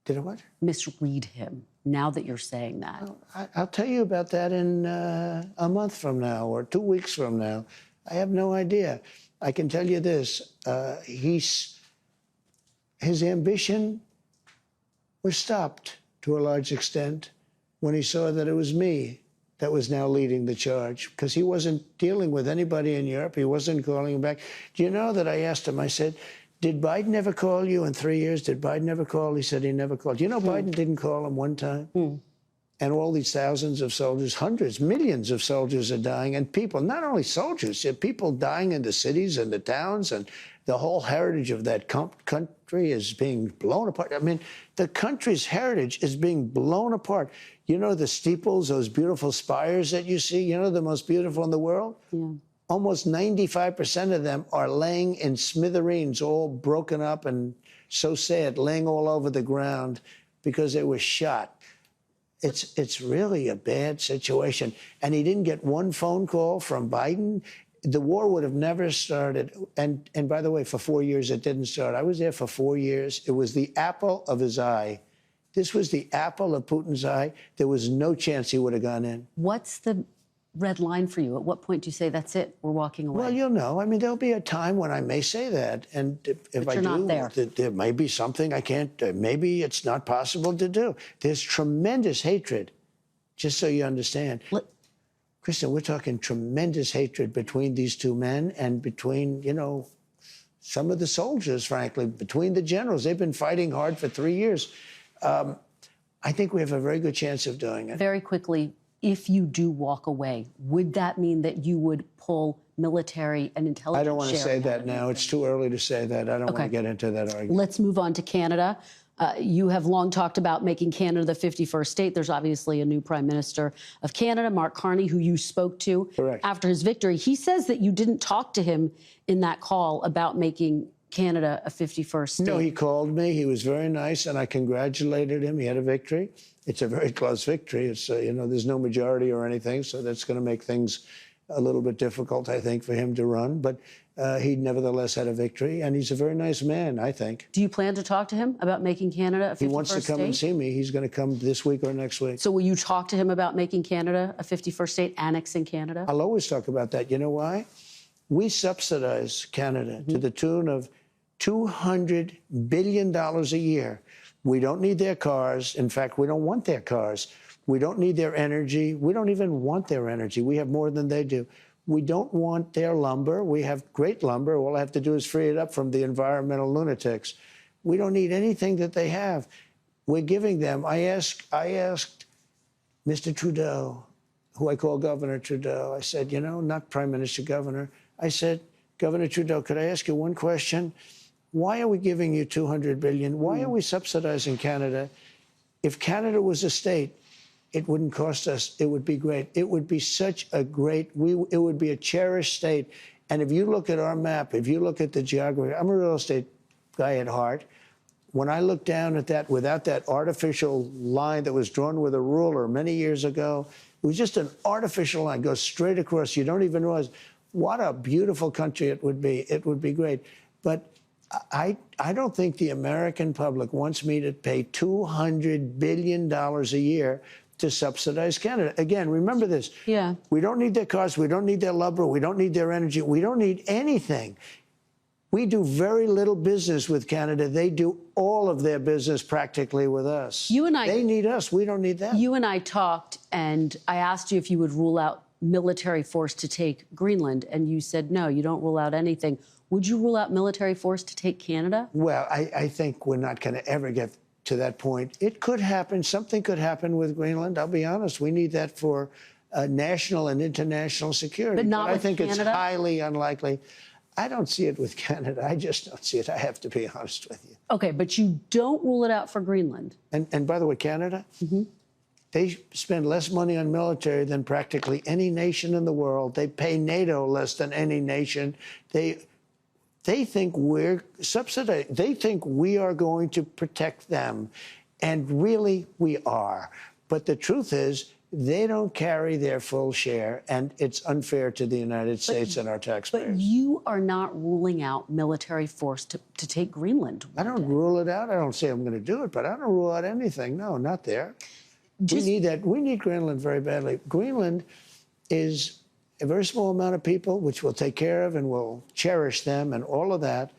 Did I what? Misread him, now that you're saying that. I'll tell you about that in a month from now or 2 weeks from now. I have no idea. I can tell you this. His ambition was stopped to a large extent when he saw that it was me that was now leading the charge, because he wasn't dealing with anybody in Europe. He wasn't calling him back. Do you know that I asked him, I said, did Biden ever call you in 3 years? Did Biden ever call? He said he never called. You know, Biden didn't call him one time. And all these thousands of soldiers, hundreds, millions of soldiers are dying, and people, not only soldiers, people dying in the cities and the towns, and the whole heritage of that country is being blown apart. I mean, the country's heritage is being blown apart. You know the steeples, those beautiful spires that you see, you know the most beautiful in the world? Yeah. Almost 95% of them are laying in smithereens, all broken up and so sad, laying all over the ground because they were shot. It's really a bad situation. And he didn't get one phone call from Biden. The war would have never started. And by the way, for 4 years, it didn't start. I was there for 4 years. It was the apple of his eye. This was the apple of Putin's eye. There was no chance he would have gone in. What's the red line for you? At what point do you say, that's it, we're walking away? Well, you'll know. I mean, there'll be a time when I may say that. And if I do, not there may be something I can't, maybe it's not possible to do. There's tremendous hatred, just so you understand. Kristen, we're talking tremendous hatred between these two men and between, you know, some of the soldiers, frankly, between the generals. They've been fighting hard for 3 years. I think we have a very good chance of doing it. Very quickly, if you do walk away, would that mean that you would pull military and intelligence? I don't want to say that now. It's too early to say that. I don't want to get into that argument. Let's move on to Canada. You have long talked about making Canada the 51st state. There's obviously a new Prime Minister of Canada, Mark Carney, who you spoke to after his victory. He says that you didn't talk to him in that call about making Canada a 51st state. No, he called me. He was very nice, and I congratulated him. He had a victory. It's a very close victory. It's, you know, there's no majority or anything, so that's going to make things a little bit difficult, I think, for him to run. But he nevertheless had a victory, and he's a very nice man, I think. Do you plan to talk to him about making Canada a 51st state? He wants to come and see me. He's going to come this week or next week. So will you talk to him about making Canada a 51st state, annexing Canada? I'll always talk about that. You know why? We subsidize Canada to the tune of $200 billion a year. We don't need their cars. In fact, we don't want their cars. We don't need their energy. We don't even want their energy. We have more than they do. We don't want their lumber. We have great lumber. All I have to do is free it up from the environmental lunatics. We don't need anything that they have. We're giving them. I asked Mr. Trudeau, who I call Governor Trudeau, I said, you know, not Prime Minister, Governor. I said, Governor Trudeau, could I ask you one question? Why are we giving you $200 billion? Why are we subsidizing Canada? If Canada was a state, it wouldn't cost us. It would be great. It would be such a great, it would be a cherished state. And if you look at our map, if you look at the geography, I'm a real estate guy at heart. When I look down at that, without that artificial line that was drawn with a ruler many years ago, it was just an artificial line, goes straight across. You don't even realize what a beautiful country it would be. It would be great. But I don't think the American public wants me to pay $200 billion a year to subsidize Canada. Again, remember this. Yeah. We don't need their cars. We don't need their lumber. We don't need their energy. We don't need anything. We do very little business with Canada. They do all of their business practically with us. You and I. They need us. We don't need them. You and I talked, and I asked you if you would rule out military force to take Greenland, and you said no, you don't rule out anything. Would you rule out military force to take Canada? Well, I think we're not going to ever get to that point. It could happen. Something could happen with Greenland. I'll be honest. We need that for national and international security. But not with I think Canada? It's highly unlikely. I don't see it with Canada. I just don't see it. I have to be honest with you. Okay, but you don't rule it out for Greenland. And by the way, Canada, they spend less money on military than practically any nation in the world. They pay NATO less than any nation. They think we're subsidized. They think we are going to protect them. And really, we are. But the truth is, they don't carry their full share, and it's unfair to the United States and our taxpayers. But you are not ruling out military force to take Greenland. I don't rule it out. I don't say I'm going to do it, but I don't rule out anything. No, not there. We need that. We need Greenland very badly. Greenland is a very small amount of people, which we'll take care of and we'll cherish them and all of that.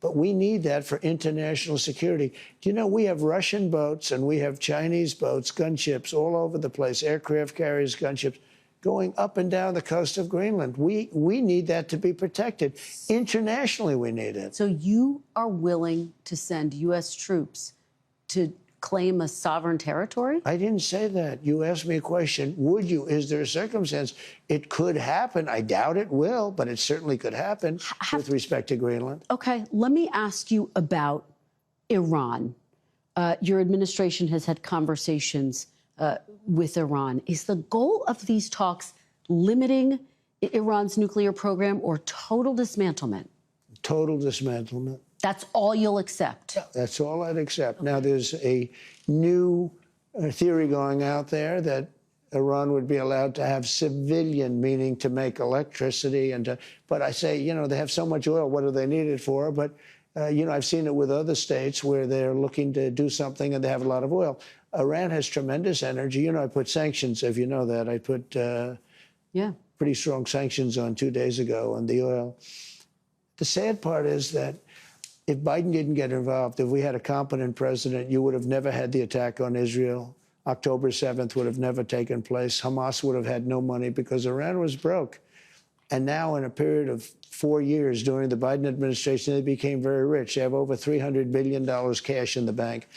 But we need that for international security. Do you know, we have Russian boats and we have Chinese boats, gunships all over the place, aircraft carriers, gunships, going up and down the coast of Greenland. We need that to be protected. Internationally, we need it. So you are willing to send U.S. troops to claim a sovereign territory? I didn't say that. You asked me a question. Would you? Is there a circumstance? It could happen. I doubt it will, but it certainly could happen with respect to Greenland. Okay, let me ask you about Iran. Your administration has had conversations with Iran. Is the goal of these talks limiting Iran's nuclear program or total dismantlement? Total dismantlement. That's all you'll accept? That's all I'd accept. Okay. Now, there's a new theory going out there that Iran would be allowed to have civilian, meaning to make electricity. But I say, you know, they have so much oil, what do they need it for? But, you know, I've seen it with other states where they're looking to do something and they have a lot of oil. Iran has tremendous energy. You know, I put sanctions, if you know that. I put pretty strong sanctions on 2 days ago on the oil. The sad part is that if Biden didn't get involved, if we had a competent president, you would have never had the attack on Israel. October 7th would have never taken place. Hamas would have had no money because Iran was broke. And now, in a period of 4 years during the Biden administration, they became very rich. They have over $300 billion cash in the bank.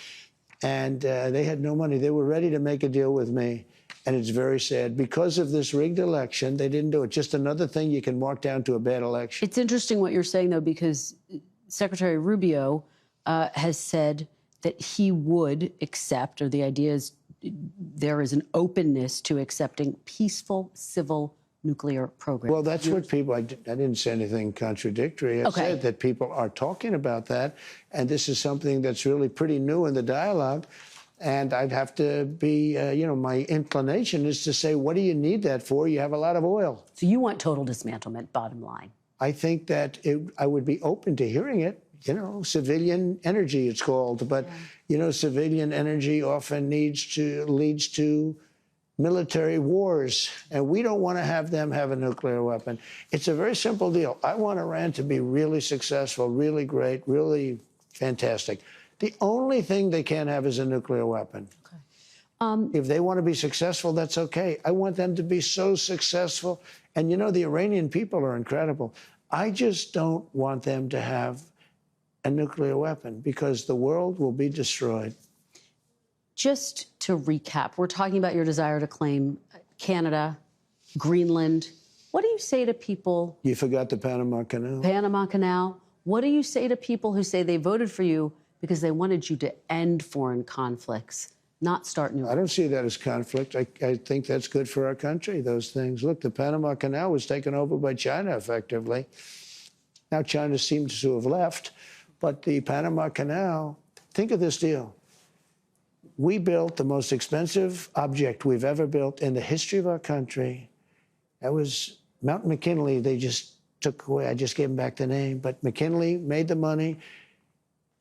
And they had no money. They were ready to make a deal with me. And it's very sad. Because of this rigged election, they didn't do it. Just another thing you can mark down to a bad election. It's interesting what you're saying, though, because Secretary Rubio has said that he would accept, or the idea is there is an openness to accepting peaceful civil nuclear programs. Well, that's what people, I didn't say anything contradictory. I said that people are talking about that. And this is something that's really pretty new in the dialogue. And I'd have to be, you know, my inclination is to say, what do you need that for? You have a lot of oil. So you want total dismantlement, bottom line. I think that I would be open to hearing it. You know, civilian energy, it's called. But, you know, civilian energy often leads to military wars. And we don't want to have them have a nuclear weapon. It's a very simple deal. I want Iran to be really successful, really great, really fantastic. The only thing they can't have is a nuclear weapon. Okay. If they want to be successful, that's okay. I want them to be so successful. And, you know, the Iranian people are incredible. I just don't want them to have a nuclear weapon because the world will be destroyed. Just to recap, we're talking about your desire to claim Canada, Greenland. What do you say to people? You forgot the Panama Canal. Panama Canal. What do you say to people who say they voted for you because they wanted you to end foreign conflicts, not start new? I don't see that as conflict. I think that's good for our country, those things. Look, the Panama Canal was taken over by China, effectively. Now China seems to have left, but the Panama Canal, think of this deal. We built the most expensive object we've ever built in the history of our country. That was Mount McKinley. They just took away, I just gave them back the name, but McKinley made the money.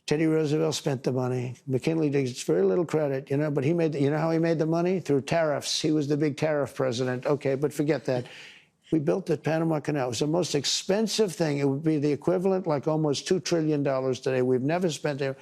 Teddy Roosevelt spent the money. McKinley gets very little credit, you know, but he made, you know how he made the money? Through tariffs. He was the big tariff president. Okay, but forget that. We built the Panama Canal. It was the most expensive thing. It would be the equivalent, like almost $2 trillion today. We've never spent it.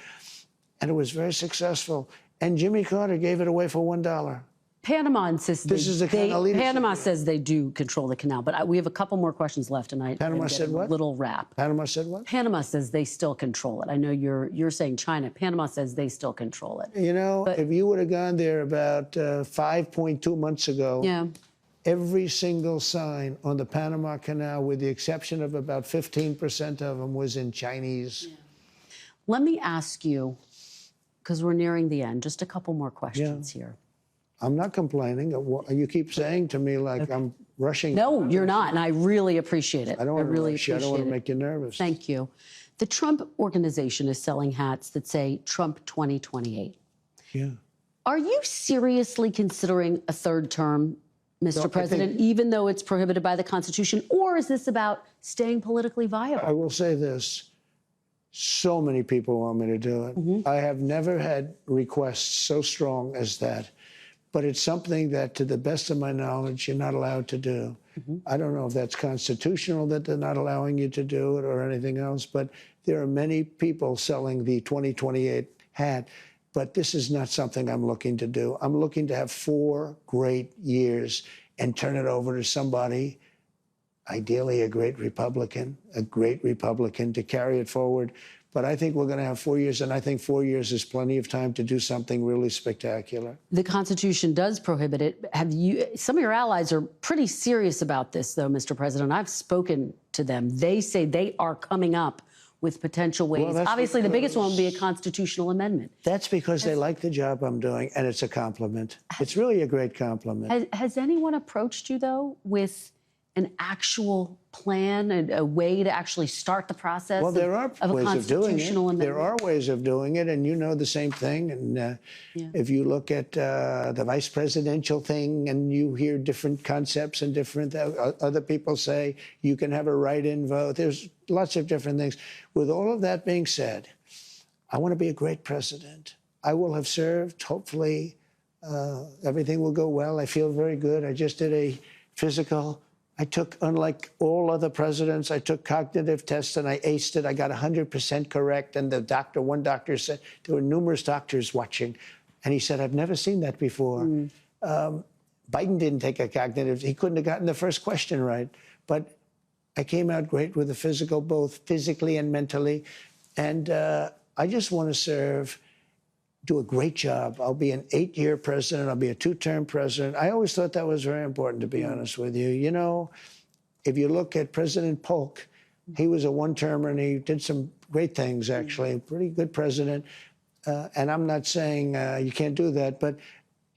And it was very successful. And Jimmy Carter gave it away for $1. Panama insists Panama says they do control the canal, but we have a couple more questions left, and Panama said what? Little wrap. Panama said what? Panama says they still control it. I know you're saying China. Panama says they still control it. You know, if you would have gone there about 5.2 months ago, every single sign on the Panama Canal, with the exception of about 15% of them, was in Chinese. Yeah. Let me ask you, because we're nearing the end, just a couple more questions here. I'm not complaining. You keep saying to me like I'm rushing. No, you're not, and I really appreciate it. I don't want to rush you. I don't want to make you nervous. Thank you. The Trump Organization is selling hats that say Trump 2028. Yeah. Are you seriously considering a third term, Mr. President, even though it's prohibited by the Constitution, or is this about staying politically viable? I will say this. So many people want me to do it. I have never had requests so strong as that. But it's something that, to the best of my knowledge, you're not allowed to do. I don't know if that's constitutional that they're not allowing you to do it or anything else, but there are many people selling the 2028 hat. But this is not something I'm looking to do. I'm looking to have 4 great years and turn it over to somebody, ideally a great Republican, to carry it forward. But I think we're going to have 4 years, and I think 4 years is plenty of time to do something really spectacular. The Constitution does prohibit it. Some of your allies are pretty serious about this, though, Mr. President. I've spoken to them. They say they are coming up with potential ways. Well, obviously, the biggest one would be a constitutional amendment. That's because they like the job I'm doing, and it's a compliment. It's really a great compliment. Has anyone approached you, though, with an actual plan, a way to actually start the process well, there are of a ways of doing it. amendment? There are ways of doing it, and you know the same thing. And if you look at the vice presidential thing, and you hear different concepts and different other people say you can have a write-in vote. There's lots of different things. With all of that being said, I want to be a great president. I will have served. Hopefully, everything will go well. I feel very good. I just did a physical. I took, unlike all other presidents, I took cognitive tests and I aced it. I got 100% correct. And one doctor said, there were numerous doctors watching. And he said, I've never seen that before. Biden didn't take a cognitive. He couldn't have gotten the first question right. But I came out great with the physical, both physically and mentally. And I just want to serve, do a great job. I'll be an 8-year president. I'll be a 2-term president. I always thought that was very important, to be honest with you. You know, if you look at President Polk, he was a 1-termer and he did some great things, actually. A pretty good president. And I'm not saying you can't do that, but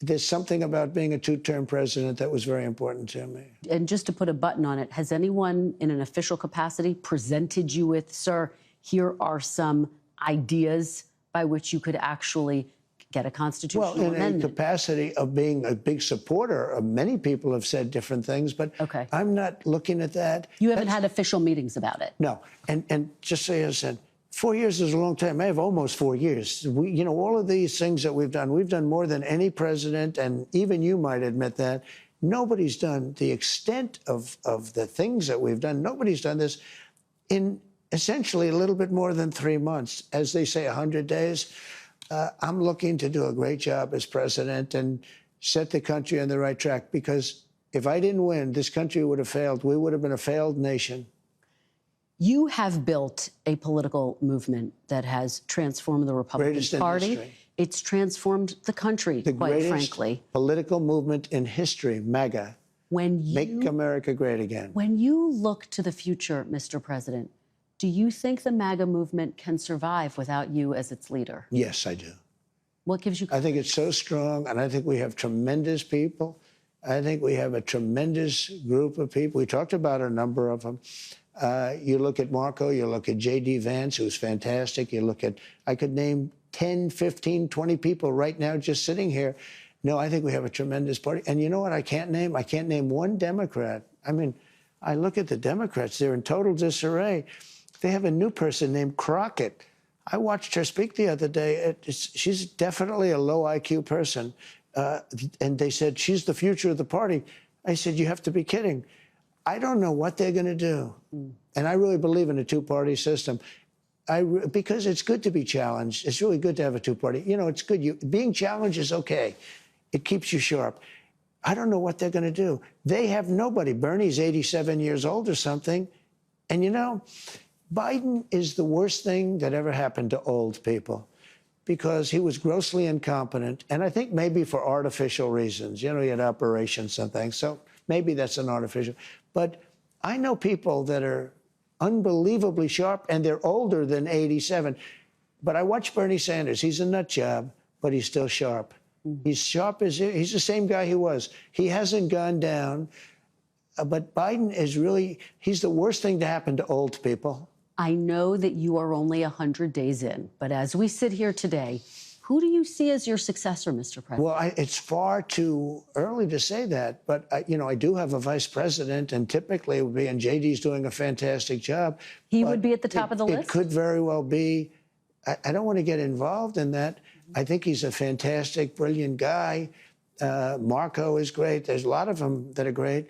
there's something about being a 2-term president that was very important to me. And just to put a button on it, has anyone in an official capacity presented you with, sir, here are some ideas by which you could actually get a constitutional amendment? Well, in a capacity of being a big supporter, many people have said different things, but I'm not looking at that. You haven't had official meetings about it? No. And just so I said, 4 years is a long time. I have almost 4 years. You know, all of these things that we've done more than any president, and even you might admit that. Nobody's done the extent of the things that we've done. Nobody's done this in essentially a little bit more than 3 months. As they say, 100 days. I'm looking to do a great job as president and set the country on the right track, because if I didn't win, this country would have failed. We would have been a failed nation. You have built a political movement that has transformed the Republican Party. It's transformed the country, quite frankly. Political movement in history, MAGA. Make America great again. When you look to the future, Mr. President, do you think the MAGA movement can survive without you as its leader? Yes, I do. What gives you confidence? I think it's so strong, and I think we have tremendous people. I think we have a tremendous group of people. We talked about a number of them. You look at Marco, you look at J.D. Vance, who's fantastic. You look at, I could name 10, 15, 20 people right now just sitting here. No, I think we have a tremendous party. And you know what I can't name? I can't name one Democrat. I mean, I look at the Democrats, they're in total disarray. They have a new person named Crockett. I watched her speak the other day. She's definitely a low IQ person. And they said, she's the future of the party. I said, you have to be kidding. I don't know what they're going to do. And I really believe in a two-party system. Because it's good to be challenged. It's really good to have a two-party. You know, it's good. Being challenged is okay. It keeps you sharp. I don't know what they're going to do. They have nobody. Bernie's 87 years old or something. And, you know, Biden is the worst thing that ever happened to old people, because he was grossly incompetent. And I think maybe for artificial reasons. You know, he had operations and things. So maybe that's an artificial. But I know people that are unbelievably sharp, and they're older than 87. But I watch Bernie Sanders. He's a nut job, but he's still sharp. He's sharp as he's the same guy he was. He hasn't gone down. But Biden is really, he's the worst thing to happen to old people. I know that you are only 100 days in, but as we sit here today, who do you see as your successor, Mr. President? Well, it's far too early to say that, but you know, I do have a vice president, and typically it would be, and JD's doing a fantastic job. He would be at the top of the list? It could very well be. I don't want to get involved in that. I think he's a fantastic, brilliant guy. Marco is great. There's a lot of them that are great.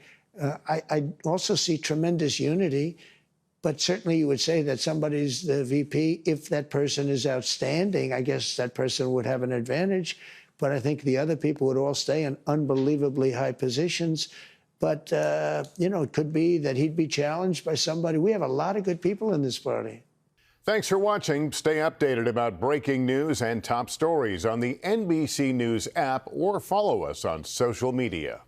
I also see tremendous unity. But certainly you would say that somebody's the VP. If that person is outstanding, I guess that person would have an advantage. But I think the other people would all stay in unbelievably high positions. But, you know, it could be that he'd be challenged by somebody. We have a lot of good people in this party. Thanks for watching. Stay updated about breaking news and top stories on the NBC News app or follow us on social media.